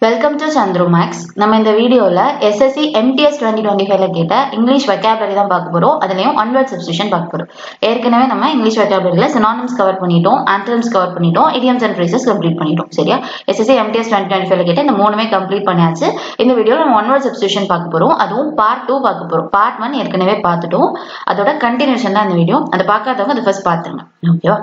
Welcome to Chandru maths. நம்ம இந்த வீடியோல எஸ்எஸ்சி எம்டிஎஸ் 2025ல கேட்ட இங்கிலீஷ் வெக்காபுலரி தான் பார்க்க போறோம். அதுலயும் ஒன் வேர்ட் சப்ஸ்டிடியூஷன் பார்க்க போறோம். ஏற்கனவே நம்ம இங்கிலீஷ் வெக்காபுலரியில சினானிம்ஸ் கவர் பண்ணிட்டோம், ஆன்டனிம்ஸ் கவர் பண்ணிட்டோம், இடியம்ஸ் அண்ட் ஃப்ரேசஸ் கம்ப்ளீட் பண்ணிட்டோம். சரியா? எஸ்எஸ்சி எம்டிஎஸ் 2025ல கேட்ட இந்த மூணுமே கம்ப்ளீட் பண்ணியாச்சு. இந்த வீடியோல நம்ம ஒன் வேர்ட் சப்ஸ்டிடியூஷன் பார்க்க போறோம். அதுவும் பார்ட் 2 பார்க்க போறோம். பார்ட் 1 ஏற்கனவே பார்த்துட்டோம். அதோட கண்டினியூஷன் தான் இந்த வீடியோ. அதை பார்க்காதவங்க அதை ஃபர்ஸ்ட் பார்த்துருங்க. ஓகேவா?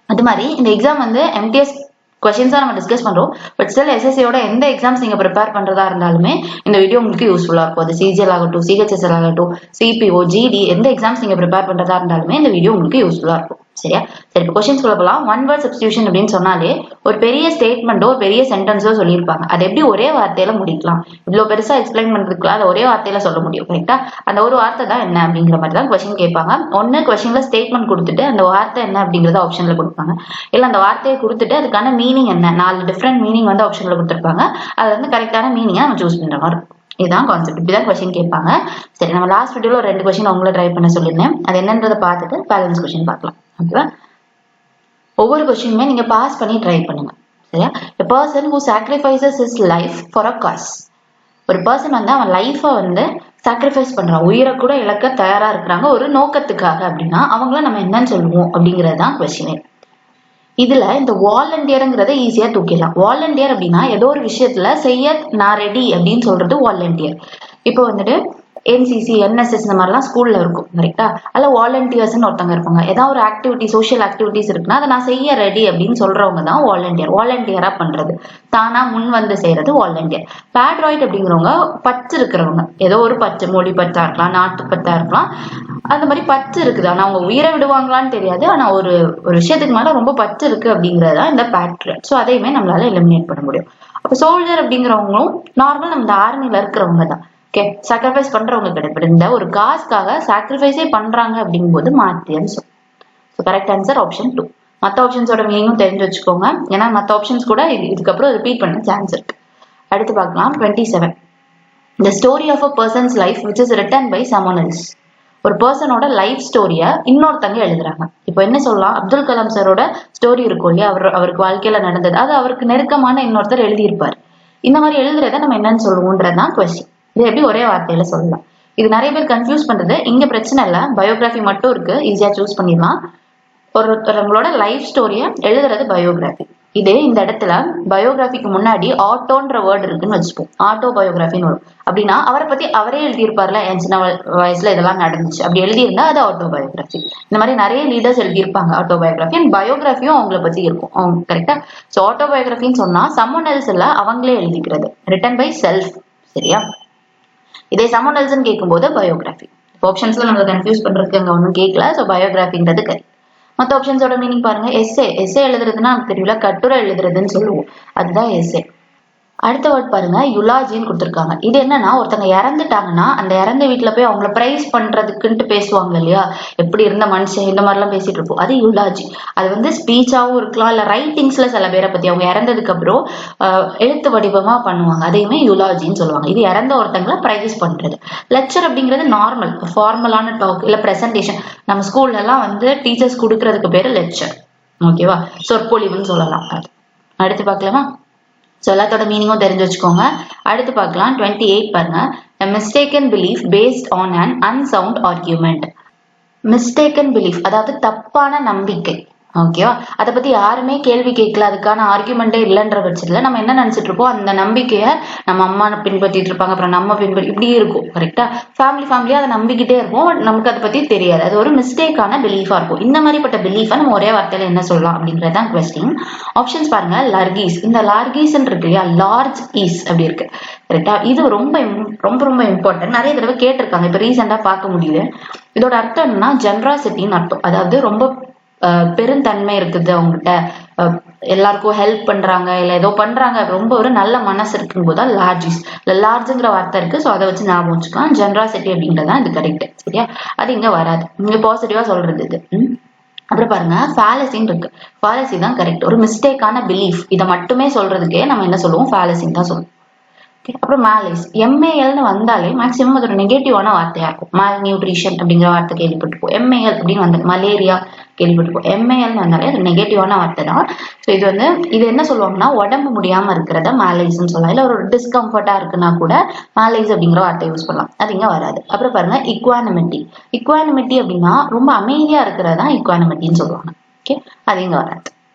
அது மாதிரி இந்த எக்ஸாம் வந்து எம்டிஎஸ் கொஸ்டின்ஸா நம்ம டிஸ்கஸ் பண்றோம். பட் ஸ்டில் எஸ்எஸ்சியோட எந்த எக்ஸாம்ஸ் நீங்க ப்ரிப்பேர் பண்றதா இருந்தாலுமே இந்த வீடியோ உங்களுக்கு யூஸ்ஃபுல்லா இருக்கும். அது சிஜிஎல் ஆகட்டும், சிஹெச்எஸ்எல் ஆகட்டும், சிபிஓ, ஜிடி, எந்த எக்ஸாம்ஸ் நீங்க ப்ரிப்பேர் பண்றதா இருந்தாலுமே இந்த வீடியோ உங்களுக்கு யூஸ்ஃபுல்லா இருக்கும். சரியா? சரி, இப்போ கொஸ்டின்ஸ் போகலாம். ஒன் வேர்ட் சப்ஸ்டிடியூஷன் அப்படின்னு சொன்னாலே ஒரு பெரிய ஸ்டேட்மெண்ட்டோ ஒரு பெரிய சென்டென்ஸோ சொல்லியிருப்பாங்க. அது எப்படி ஒரே வார்த்தையில முடிக்கலாம்? இவ்வளவு பெருசா எக்ஸ்பிளைன் பண்றதுக்குள்ள அதை ஒரே வார்த்தையில சொல்ல முடியும். கரெக்டா? அந்த ஒரு வார்த்தை தான் என்ன அப்படிங்கிற மாதிரி தான் கொஸ்டின் கேட்பாங்க. ஒன்னு கொஸ்டின்ல ஸ்டேட்மெண்ட் கொடுத்துட்டு அந்த வார்த்தை என்ன அப்படிங்கறத ஆப்ஷன்ல கொடுப்பாங்க. இல்ல அந்த வார்த்தையை கொடுத்துட்டு அதுக்கான மீனிங் என்ன, 4 டிஃப்ரெண்ட் மீனிங் வந்து ஆப்ஷன்ல கொடுத்துருப்பாங்க. அது வந்து கரெக்டான மீனிங்கை நம்ம சூஸ் பண்ற மாதிரி இருக்கும். இதுதான் கான்செப்ட். இப்படிதான் கொஸ்டின் கேட்பாங்க. சரி, நம்ம லாஸ்ட் வீடியோல ஒரு 2 கொஸ்டின் அவங்கள ட்ரை பண்ண சொல்லியிருந்தேன். அது என்னன்றதை பார்த்துட்டு பேலன்ஸ் கொஸ்டின் பார்க்கலாம். ஓகேவா? ஒவ்வொரு கொஸ்டினுமே நீங்க பாஸ் பண்ணி ட்ரை பண்ணுங்க. சரியா? a person who sacrifices his life for a cause. ஒரு பர்சன் வந்து அவன் லைஃபை வந்து சாக்ரிஃபைஸ் பண்றான், உயிரை கூட இழக்க தயாரா இருக்கிறாங்க ஒரு நோக்கத்துக்காக அப்படின்னா அவங்கள நம்ம என்னன்னு சொல்லுவோம் அப்படிங்கிறது தான் கொஸ்டினே. இதுல இந்த வாலண்டியருங்கிறத ஈஸியா தூக்கிடலாம். வாலண்டியர் அப்படின்னா ஏதோ ஒரு விஷயத்துல செய்ய நான் ரெடி அப்படின்னு சொல்றது வாலண்டியர். இப்போ வந்துட்டு என்சிசி, என்எஸ்எஸ் இந்த மாதிரிலாம் ஸ்கூல்ல இருக்கும். கரெக்டா? அல்ல வாலண்டியர்ஸ்ன்னு ஒருத்தவங்க இருப்பாங்க. ஏதாவது ஒரு ஆக்டிவிட்டி, சோஷியல் ஆக்டிவிட்டிஸ் இருக்குன்னா அதை நான் செய்ய ரெடி அப்படின்னு சொல்றவங்க தான் வாலண்டியர். வாலண்டியரா பண்றது, தானா முன் வந்து செய்யறது வாலண்டியர். பேட்ராய்ட் அப்படிங்கிறவங்க பற்று இருக்கிறவங்க. ஏதோ ஒரு பற்று, மொழி பற்றா இருக்கலாம், நாட்டு பற்றா இருக்கலாம், அந்த மாதிரி பற்று இருக்குது. ஆனா அவங்க உயிரை விடுவாங்களான்னு தெரியாது. ஆனா ஒரு விஷயத்துக்கு மேல ரொம்ப பற்று இருக்கு அப்படிங்கறதுதான் இந்த பேட்ராய்ட். ஸோ அதையுமே நம்மளால எலிமினேட் பண்ண முடியும். அப்ப சோல்ஜர் அப்படிங்கிறவங்களும் நார்மல் நம்ம இந்த ஆர்மில இருக்கிறவங்க தான். ஓகே, சாக்ரிஃபைஸ் பண்றவங்க கிடையாது. இந்த ஒரு காசுக்காக சாக்ரிஃபைஸே பண்றாங்க அப்படிங்கும் போது மாத்தியன்னு சொல்லும். So correct answer option 2. மற்ற ஆப்ஷன்ஸோட மீனிங்கும் தெரிஞ்சு வச்சுக்கோங்க. ஏன்னா மற்ற ஆப்ஷன்ஸ் கூட இதுக்கப்புறம் ரிப்பீட் பண்ண சான்ஸ் இருக்கு. அடுத்து பார்க்கலாம் 27. The story of a person's life which is written by someone else. ஒரு பர்சனோட லைஃப் ஸ்டோரிய இன்னொருத்தங்க எழுதுறாங்க. இப்போ என்ன சொல்லலாம்? அப்துல் கலாம் சாரோட ஸ்டோரி இருக்கும் இல்லையா, அவருக்கு வாழ்க்கையில நடந்தது, அது அவருக்கு நெருக்கமான இன்னொருத்தர் எழுதியிருப்பார். இந்த மாதிரி எழுதுறத நம்ம என்னன்னு சொல்லுவோன்றதுதான் கொஸ்டின். இது எப்படி ஒரே வார்த்தையில சொல்லலாம்? இது நிறைய பேர் கன்ஃபியூஸ் பண்றது. இங்க பிரச்சனை இல்லை, பயோகிராஃபி மட்டும் இருக்கு, ஈஸியா சூஸ் பண்ணிடலாம். ஒருத்தவங்களோட லைஃப் ஸ்டோரிய எழுதுறது பயோகிராஃபி. இதே இந்த இடத்துல பயோகிராஃபிக்கு முன்னாடி ஆட்டோன்ற வேர்டு இருக்குன்னு வச்சுப்போம். ஆட்டோ பயோகிராஃபின்னு வரும். அப்படின்னா அவரை பத்தி அவரே எழுதியிருப்பார்ல, என் சின்ன வயசுல இதெல்லாம் நடந்துச்சு அப்படி எழுதியிருந்தா அது ஆட்டோ பயோகிராஃபி. இந்த மாதிரி நிறைய லீடர்ஸ் எழுதியிருப்பாங்க ஆட்டோ பயோகிராஃபி. அண்ட் பயோகிராஃபியும் அவங்கள பத்தி இருக்கும். அவங்க கரெக்டா? ஸோ ஆட்டோ பயோகிராஃபின்னு சொன்னா சம்மன் எல்ஸ் இல்ல, அவங்களே எழுதிக்கிறது, ரிட்டன் பை செல்ஃப். சரியா? இதே சம்மன் எல்ஸ்ன்னு கேட்கும்போது பயோகிராஃபி. ஆப்ஷன்ஸ்ல நம்ம கன்ஃபியூஸ் பண்றதுக்கு அங்க ஒன்றும் கேட்கல. ஸோ பயோகிராஃபின்றது கரெக்ட். மற்ற ஆப்ஷன்ஸோட மீனிங் பாருங்க. எஸ்ஏ எழுதுறதுன்னா நமக்கு தெரியல, கட்டுரை எழுதுறதுன்னு சொல்லுவோம், அதுதான் எஸ்ஏ. அடுத்த வேர்ட் பாருங்க, யுலாஜின்னு கொடுத்துருக்காங்க. இது என்னன்னா ஒருத்தங்க இறந்துட்டாங்கன்னா அந்த இறந்த வீட்டுல போய் அவங்கள பிரைஸ் பண்றதுக்குன்ட்டு பேசுவாங்க இல்லையா, எப்படி இருந்த மனுஷன், இந்த மாதிரிலாம் பேசிட்டு இருப்போம், அது யுலாஜி. அது வந்து ஸ்பீச்சாவும் இருக்கலாம், இல்ல ரைட்டிங்ஸ்ல சில பேரை பத்தி அவங்க இறந்ததுக்கு அப்புறம் எழுத்து வடிவமா பண்ணுவாங்க, அதையுமே யுலாஜின்னு சொல்லுவாங்க. இது இறந்த ஒருத்தங்களை பிரைஸ் பண்றது. லெக்சர் அப்படிங்கிறது நார்மல் ஃபார்மலான டாக் இல்ல பிரசன்டேஷன். நம்ம ஸ்கூல்ல எல்லாம் வந்து டீச்சர்ஸ் கொடுக்கறதுக்கு பேரு லெக்சர். ஓகேவா? சொற்பொழிவுன்னு சொல்லலாம். அடுத்து பார்க்கலாமா? ஸோ எல்லாத்தோட மீனிங்கும் தெரிஞ்சு வச்சுக்கோங்க. அடுத்து பார்க்கலாம் 28 பாருங்க. A mistaken belief based on an unsound argument. Mistaken belief அதாவது தப்பான நம்பிக்கை. ஓகேவா? அதை பத்தி யாருமே கேள்வி கேட்கல, அதுக்கான ஆர்குமெண்டே இல்லைன்ற பட்சத்துல நம்ம என்ன நினைச்சிட்டு இருப்போம், அந்த நம்பிக்கைய நம்ம அம்மா பின்பற்றிட்டு இருப்பாங்க, அப்புறம் நம்ம பின்பற்றி இப்படி இருக்கும். கரெக்டா? ஃபேமிலியா அதை நம்பிக்கிட்டே இருப்போம், நமக்கு அதை பத்தி தெரியாது. அது ஒரு மிஸ்டேக்கான பிலீஃபா இருக்கும். இந்த மாதிரிப்பட்ட பிலீஃபை நம்ம ஒரே வார்த்தையில என்ன சொல்லலாம் அப்படிங்கறதான் கொஸ்டின். ஆப்ஷன்ஸ் பாருங்க. லர்கீஸ். இந்த லார்கீஸ் இருக்கு இல்லையா, லார்ஜ் ஈஸ் அப்படி இருக்கு. கரெக்டா? இது ரொம்ப ரொம்ப ரொம்ப இம்பார்ட்டன்ட். நிறைய தடவை கேட்டிருக்காங்க, இப்ப ரீசெண்டா பார்க்க முடியுது. இதோட அர்த்தம் என்னன்னா ஜென்ராசிட்டின்னு அர்த்தம். அதாவது ரொம்ப பெருந்தன்மை இருக்குது அவங்ககிட்ட, எல்லாருக்கும் ஹெல்ப் பண்றாங்க, இல்ல ஏதோ பண்றாங்க, ரொம்ப ஒரு நல்ல மனசு இருக்கும் போதுதான் லார்ஜிஸ். லார்ஜுங்கிற வார்த்தை இருக்கு. ஸோ அதை வச்சு ஞாபகம் வச்சுக்கலாம். ஜென்ராசிட்டி அப்படின்றதான் இது கரெக்ட். சரியா? அது இங்க வராது, இங்க பாசிட்டிவா சொல்றது இது. அப்புறம் பாருங்க, ஃபேலசின்னு இருக்கு. ஃபேலசி தான் கரெக்ட். ஒரு மிஸ்டேக்கான பிலீஃப், இதை மட்டுமே சொல்றதுக்கே நம்ம என்ன சொல்லுவோம், ஃபேலசின்னு தான் சொல்லுவோம். அப்புறம் மேலேஸ் எம்ஏஎல்னு வந்தாலே மேக்ஸிமம் அது ஒரு நெகட்டிவான வார்த்தையா இருக்கும். மால் நியூட்ரிஷன் அப்படிங்கிற வார்த்தை கேள்விப்பட்டிருப்போம். எம்ஏஎல் அப்படின்னு வந்து மலேரியா கேள்விப்பட்டிருப்போம். எம்ஏஎல்னு வந்தாலே அது நெகட்டிவான வார்த்தை தான். ஸோ இது என்ன சொல்லுவாங்கன்னா உடம்பு முடியாம இருக்கிறத மேலேஸ்ன்னு சொல்லலாம். இல்லை ஒரு டிஸ்கம்ஃபர்ட்டா இருக்குன்னா கூட மேலேஸ் அப்படிங்கிற வார்த்தை யூஸ் பண்ணலாம். அது இங்க வராது. அப்புறம் பாருங்க இக்வானிமிட்டி. இக்வானிமிட்டி அப்படின்னா ரொம்ப அமைதியா இருக்கிறதா இக்வானிமிட்டின்னு சொல்லுவாங்க. ஓகே, அது இங்க வராது.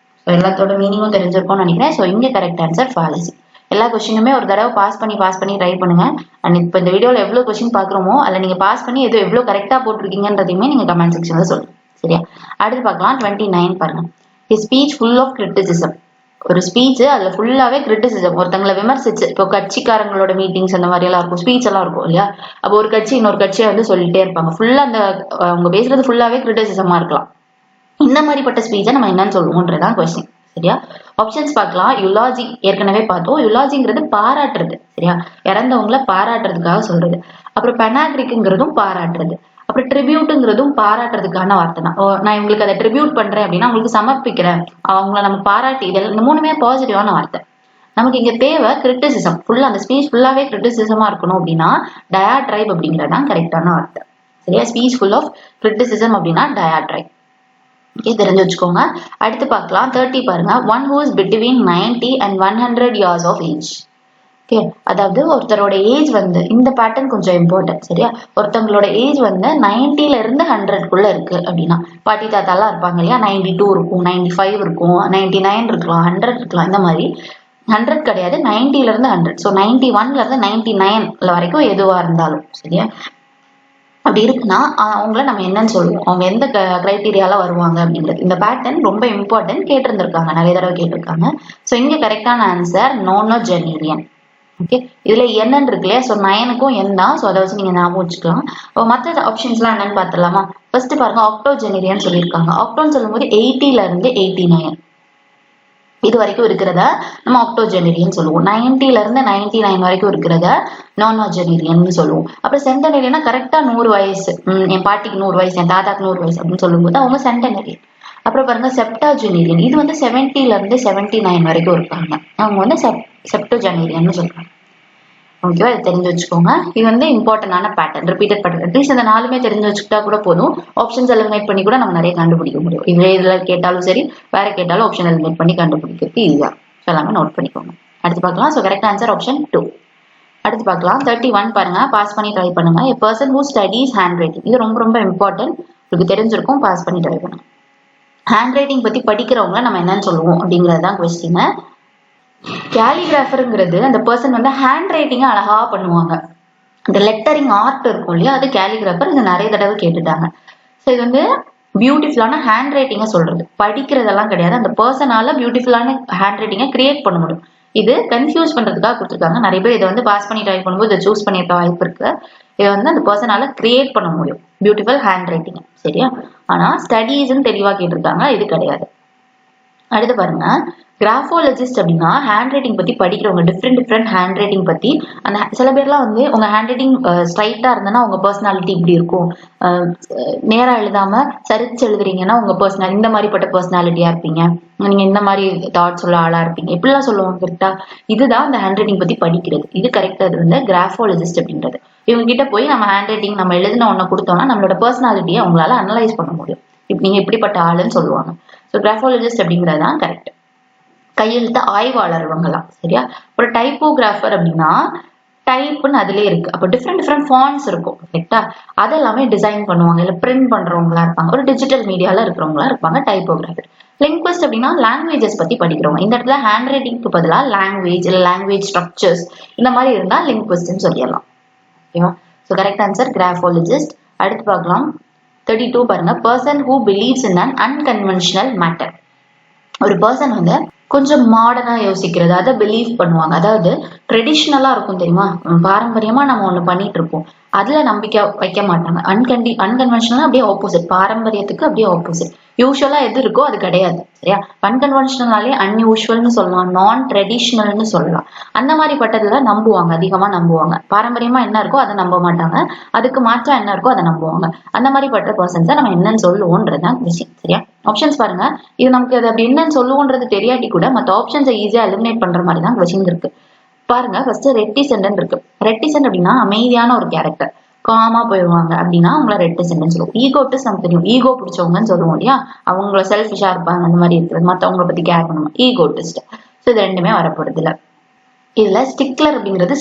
எல்லாத்தோட மீனிங்கும் தெரிஞ்சிருக்கும்னு நினைக்கிறேன். ஸோ இங்க கரெக்ட் ஆன்சர் ஃபாலசி. எல்லா கொஸ்டினுமே ஒரு தடவை பாஸ் பண்ணி ட்ரை பண்ணுங்க. அண்ட் இப்போ இந்த வீடியோல எவ்வளவு கொஸ்டின் பாக்குறோமோ அதுல நீங்க பாஸ் பண்ணி எவ்வளவு கரெக்டா போட்டிருக்கீங்கன்றதையுமே நீங்க கமெண்ட் செக்ஷன்ல சொல்லுங்க. சரியா? அடுத்து பார்க்கலாம் 29 பாருங்க. A speech full of criticism. ஒரு ஸ்பீச் அதுல ஃபுல்லாவே கிரிட்டிசிசம், ஒருத்தங்களை விமர்சிச்சு. இப்போ கட்சிக்காரங்களோட மீட்டிங்ஸ் அந்த மாதிரி எல்லாம் இருக்கும், ஸ்பீச் எல்லாம் இருக்கும் இல்லையா? அப்போ ஒரு கட்சி இன்னொரு கட்சியை வந்து சொல்லிட்டே இருப்பாங்க. ஃபுல்லா அந்த அவங்க பேசுறது ஃபுல்லாவே கிரிட்டிசிசமா இருக்கலாம். இந்த மாதிரிப்பட்ட ஸ்பீச்சை நம்ம என்னன்னு சொல்லுவோன்றதான் கொஸ்டின். சரியா? ஆப்ஷன்ஸ் பார்க்கலாம். யுலாஜி ஏற்கனவே பார்த்தோம். யுலாஜிங்கிறது பாராட்டுறது. சரியா? இறந்தவங்கள பாராட்டுறதுக்காக சொல்றது. அப்புறம் பெனாக்ரிக்ங்கிறதும் பாராட்டுறது. அப்புறம் ட்ரிபியூட்டுங்கிறதும் பாராட்டுறதுக்கான வார்த்தை தான். நான் உங்களுக்கு அதை ட்ரிபியூட் பண்றேன் அப்படின்னா உங்களுக்கு சமர்ப்பிக்கிறேன், அவங்கள நம்ம பாராட்டி, இதெல்லாம் இந்த மூணுமே பாசிட்டிவான வார்த்தை. நமக்கு இங்க தேவை கிரிட்டிசிசம். ஃபுல்லா அந்த ஸ்பீச் ஃபுல்லாவே கிரிட்டிசிசமா இருக்கணும் அப்படின்னா டயாட்ரைப் அப்படிங்கறதான் கரெக்டான வார்த்தை. சரியா? ஸ்பீச் ஃபுல் ஆஃப் கிரிட்டிசிசம் அப்படின்னா டயாட்ரைப். ஓகே, தெரிஞ்சு வச்சுக்கோங்க. அடுத்து பார்க்கலாம் 30 பாருங்க. One who is between 90 and 100 years of age. Okay, அதாவது ஒருத்தரோட ஏஜ் வந்து இந்த பேட்டர்ன் கொஞ்சம் இம்பார்ட்டன்ட். சரியா? ஒருத்தவங்களோட ஏஜ் வந்து 90ல இருந்து 100க்குள்ள இருக்கு அப்படின்னா, பாட்டி தாத்தாலாம் இருப்பாங்க இல்லையா, 92 இருக்கும், 95 இருக்கும், 99 இருக்கலாம், 100 இருக்கலாம். இந்த மாதிரி 100 கிடையாது, 90ல இருந்து 100. ஸோ 91ல இருந்து 99 வரைக்கும் எதுவா இருந்தாலும். சரியா? அப்படி இருக்குன்னா அவங்கள நம்ம என்னன்னு சொல்லுவோம், அவங்க எந்த கிரைட்டீரியால வருவாங்க அப்படின்றது. இந்த பேட்டர்ன் ரொம்ப இம்பார்ட்டன்ட், கேட்டிருந்திருக்காங்க, நிறைய தடவை கேட்டிருக்காங்க. ஸோ இங்க கரெக்டான ஆன்சர் நோனோஜெனீரியன். ஓகே, இதுல என்னன்னு இருக்கு இல்லையா? ஸோ 9க்கும் என் தான். ஸோ அதை வச்சு நீங்க ஞாபகம் வச்சுக்கலாம். மற்ற ஆப்ஷன்ஸ்லாம் என்னன்னு பார்த்துடலாமா? ஃபர்ஸ்ட் பாருங்க, ஆக்டோஜெனீரியன் சொல்லியிருக்காங்க. ஆக்டோன்னு சொல்லும்போது 80ல இருந்து 89 இது வரைக்கும் இருக்கிறத நம்ம ஆக்டோஜெனீரியன் சொல்லுவோம். 90ல இருந்து 99 வரைக்கும் இருக்கிறத நோனோஜெனீரியன் சொல்லுவோம். அப்புறம் சென்டனரியனா கரெக்டா 100 வயசு, என் பாட்டிக்கு 100 வயசு, என் தாத்தாக்கு 100 வயசு அப்படின்னு சொல்லும்போது அவங்க சென்டனரியன். அப்புறம் பாருங்க செப்டாஜெனீரியன். இது வந்து 70ல இருந்து 79 வரைக்கும் இருக்காங்க, அவங்க வந்து செப்டோஜெனீரியன் சொல்றாங்க. ஓகேவா? இது தெரிஞ்சு வச்சுக்கோங்க. இது வந்து இம்பார்ட்டன்டான பேட்டர்ன், ரிப்பீட்டட் பேட்டர்ன். அட்லீஸ்ட் இந்த 4மே தெரிஞ்சு வச்சுக்கிட்டா கூட போதும். ஆப்ஷன்ஸ் எலிமினேட் பண்ணி கூட நம்ம நிறைய கண்டுபிடிக்க முடியும். இதுல கேட்டாலும் சரி, வேற கேட்டாலும் ஆப்ஷன் எலிமினேட் பண்ணி கண்டுபிடிக்கிறது ஈஸியா. எல்லாமே நோட் பண்ணிக்கோங்க. அடுத்து பார்க்கலாம். So correct answer option 2. அடுத்து பார்க்கலாம் 31 பாருங்க. பாஸ் பண்ணி ட்ரை பண்ணுங்க. A person who studies handwriting. இது ரொம்ப ரொம்ப இம்பார்ட்டன்ட், உங்களுக்கு தெரிஞ்சிருக்கும். பாஸ் பண்ணி ட்ரை பண்ணுங்க. ஹேண்ட் ரைட்டிங் பத்தி படிக்கிறவங்க நம்ம என்னன்னு சொல்லுவோம் அப்படிங்கறதுதான் கொஸ்டின். கேலிகிராஃபருங்கிறது அந்த பர்சன் வந்து ஹேண்ட் ரைட்டிங்கை அழகா பண்ணுவாங்க. இந்த லெட்டரிங் ஆர்ட் இருக்கும் இல்லையா, அது கேலிகிராஃபர். இது நிறைய தடவை கேட்டுட்டாங்க. ஸோ இது வந்து பியூட்டிஃபுல்லான ஹேண்ட் ரைட்டிங்கை சொல்றது, படிக்கிறதெல்லாம் கிடையாது. அந்த பர்சனால பியூட்டிஃபுல்லான ஹேண்ட் ரைட்டிங்கை கிரியேட் பண்ண முடியும். இது கன்ஃபியூஸ் பண்றதுக்காக கொடுத்துருக்காங்க. நிறைய பேர் இதை வந்து பாஸ் பண்ணி ட்ரை பண்ணும்போது இதை சூஸ் பண்ணியிருக்க வாய்ப்பு இருக்கு. இதை வந்து அந்த பர்சனால கிரியேட் பண்ண முடியும் பியூட்டிஃபுல் ஹேண்ட் ரைட்டிங். சரியா? ஆனா ஸ்டடீஸ்ன்னு தெளிவா கேட்டிருக்காங்க, இது கிடையாது. அடுத்து பாருங்க, கிராஃபாலஜிஸ்ட் அப்படின்னா ஹேண்ட் ரைட்டிங் பத்தி படிக்கிறவங்க. டிஃப்ரெண்ட் ஹேண்ட் ரைட்டிங் பத்தி அந்த சில பேர்லாம் வந்து உங்க ஹேண்ட் ரைட்டிங் ஸ்ட்ரைட்டா இருந்ததுன்னா உங்க பர்சனாலிட்டி இப்படி இருக்கும், நேரா எழுதாம சரிச்சு எழுதுறீங்கன்னா உங்க பர்சனாலிட்டி இந்த மாதிரிப்பட்ட பர்சனாலிட்டியா இருப்பீங்க, நீங்க இந்த மாதிரி தாட்ஸ் உள்ள ஆளா இருப்பீங்க, இப்படிலாம் சொல்லுவாங்க. கரெக்டா? இதுதான் அந்த ஹேண்ட் ரைட்டிங் பத்தி படிக்கிறது. இது கரெக்டா வந்து கிராஃபாலஜிஸ்ட் அப்படின்றது. இவங்க கிட்ட போய் நம்ம ஹேண்ட் ரைட்டிங் நம்ம எழுதின ஒண்ணு கொடுத்தோம்னா நம்மளோட பர்சனாலிட்டியை அவங்களால அனலைஸ் பண்ண முடியும். நீங்க இப்படிப்பட்ட ஆளுன்னு சொல்லுவாங்க. ஸோ கிராஃபாலஜிஸ்ட் அப்படிங்கிறது தான் கரெக்ட். கையெழுத்த ஆய்வாளர் இவங்கலாம். சரியா? ஒரு டைப்போகிராஃபர் அப்படின்னா டைப்னு அதுலயே இருக்கு. அப்போ டிஃப்ரெண்ட் ஃபாண்ட்ஸ் இருக்கும். கரெக்டா? அதெல்லாமே டிசைன் பண்ணுவாங்க, இல்ல பிரிண்ட் பண்றவங்களா இருப்பாங்க, ஒரு டிஜிட்டல் மீடியால இருக்கிறவங்களா இருப்பாங்க டைப்போகிராஃபர். லிங்குவிஸ்ட் அப்படின்னா லாங்குவேஜஸ் பத்தி படிக்கிறவங்க. இந்த இடத்துல ஹேண்ட் ரைட்டிங்க்கு பதிலா லாங்குவேஜ் இல்ல லாங்குவேஜ் ஸ்ட்ரக்சர்ஸ் இந்த மாதிரி இருந்தா லிங்குவிஸ்ட்னு சொல்லிடலாம். ஓகேவா? So correct answer graphologist. அடுத்து பார்க்கலாம் 32 பாருங்க. Person who believes in un unconventional matter. ஒரு பர்சன் வந்து கொஞ்சம் மாடர்னா யோசிக்கிறது, அதை பிலீவ் பண்ணுவாங்க. அதாவது ட்ரெடிஷ்னலா இருக்கும் தெரியுமா, பாரம்பரியமா நம்ம ஒண்ணு பண்ணிட்டு இருப்போம், அதுல நம்பிக்கை வைக்க மாட்டாங்க. அன்கன்வென்ஷனலா அப்படியே ஆப்போசிட், பாரம்பரியத்துக்கு அப்படியே ஆப்போசிட். யூஸ்வலா எது இருக்கோ அது கிடையாது. சரியா? அன்கன்வென்ஷனலாலே அன்யூஷுவல்னு சொல்லலாம், நான் ட்ரெடிஷ்னல்னு சொல்லலாம். அந்த மாதிரி பட்டதுல நம்புவாங்க, அதிகமா நம்புவாங்க. பாரம்பரியமா என்ன இருக்கோ அதை நம்ப மாட்டாங்க, அதுக்கு மாற்றா என்ன இருக்கோ அதை நம்புவாங்க. அந்த மாதிரி பட்ட பர்சன்ஸை நம்ம என்னன்னு சொல்லுவோன்றதுதான் விஷயம். சரியா? ஆப்ஷன்ஸ் பாருங்க. இது நமக்கு அது அப்படி என்னன்னு சொல்லுவோன்றது தெரியாட்டி கூட மற்ற ஆப்ஷன்ஸை ஈஸியா எலிமினேட் பண்ற மாதிரி தான் கொஸ்டின் இருக்கு. பாருங்க ஃபர்ஸ்ட் ரெட்டிசென்ட் இருக்கு. ரெட்டிசென்ட் அப்படின்னா அமைதியான ஒரு கேரக்டர், காமா போயிடுவாங்க அப்படின்னா அவங்கள ரெட்டிசென்ட் சொல்லுவோம். ஈகோட்டிஸ்ட் நமக்கு தெரியும், ஈகோ பிடிச்சவங்கன்னு சொல்லுவோம் இல்லையா, அவங்கள செல்ஃபிஷா இருப்பாங்க, அந்த மாதிரி இருக்கிறது, மற்றவங்களை பத்தி கேர் பண்ணுவாங்க, ஈகோட்டிஸ்ட். ஸோ இது ரெண்டுமே வரப்படுது இல்ல. இதுல ஸ்டிக்லர் அப்படிங்கிறது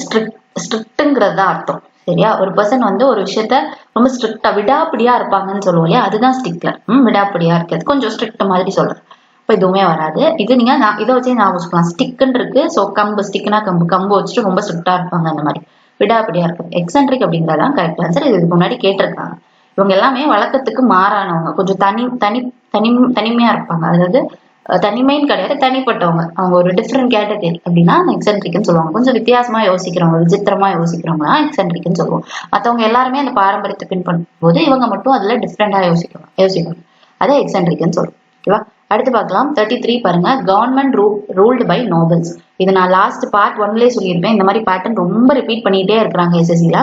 ஸ்ட்ரிக்ட்ங்கிறது தான் அர்த்தம். சரியா, ஒரு பர்சன் வந்து ஒரு விஷயத்த ரொம்ப ஸ்ட்ரிக்டா விடாப்பிடியா இருப்பாங்கன்னு சொல்லுவோம் இல்லையா, அதுதான் ஸ்டிக்லர். விடாப்பிடியா இருக்கிறது, கொஞ்சம் ஸ்ட்ரிக்ட் மாதிரி சொல்றது. இப்போ இதுவுமே வராது. இது நீங்க இதை வச்சு ஞாபகம் வச்சுக்கலாம். ஸ்டிக்குன்னு இருக்கு, ஸோ கம்பு, ஸ்டிக்னா கம்பு, கம்பு வச்சுட்டு ரொம்ப ஸ்ட்ரிக்டா இருப்பாங்க, அந்த மாதிரி விடாப்பிடியா இருக்கு. எக்ஸென்ட்ரிக் அப்படிங்கிறதான் கரெக்ட் ஆன்சர். இது இதுக்கு முன்னாடி கேட்டிருக்காங்க. இவங்க எல்லாமே வழக்கத்துக்கு மாறானவங்க, கொஞ்சம் தனிமையா இருப்பாங்க. அதாவது தனிமைன்னு கிடையாது, தனிப்பட்டவங்க, அவங்க ஒரு டிஃப்ரெண்ட் கேட்டகரி அப்படின்னா எக்ஸென்ட்ரிக்னு சொல்லுவாங்க. கொஞ்சம் வித்தியாசமா யோசிக்கிறவங்க, விசித்திரமா யோசிக்கிறவங்க தான் எக்ஸென்ட்ரிக்னு சொல்லுவோம். மற்றவங்க எல்லாருமே அந்த பாரம்பரியத்தை பின்பற்றும் போது இவங்க மட்டும் அதுல டிஃப்ரெண்டா யோசிப்பாங்க, அதை எக்ஸென்ட்ரிக்னு சொல்லுவோம். ஓகேவா, அடுத்து பார்க்கலாம். 33 பாருங்க. Government ruled by nobles. இது நான் லாஸ்ட் பார்ட் 1லயே சொல்லியிருப்பேன். இந்த மாதிரி பேட்டர்ன் ரொம்ப ரிப்பீட் பண்ணிட்டே இருக்கிறாங்க எஸ்எஸ்சில.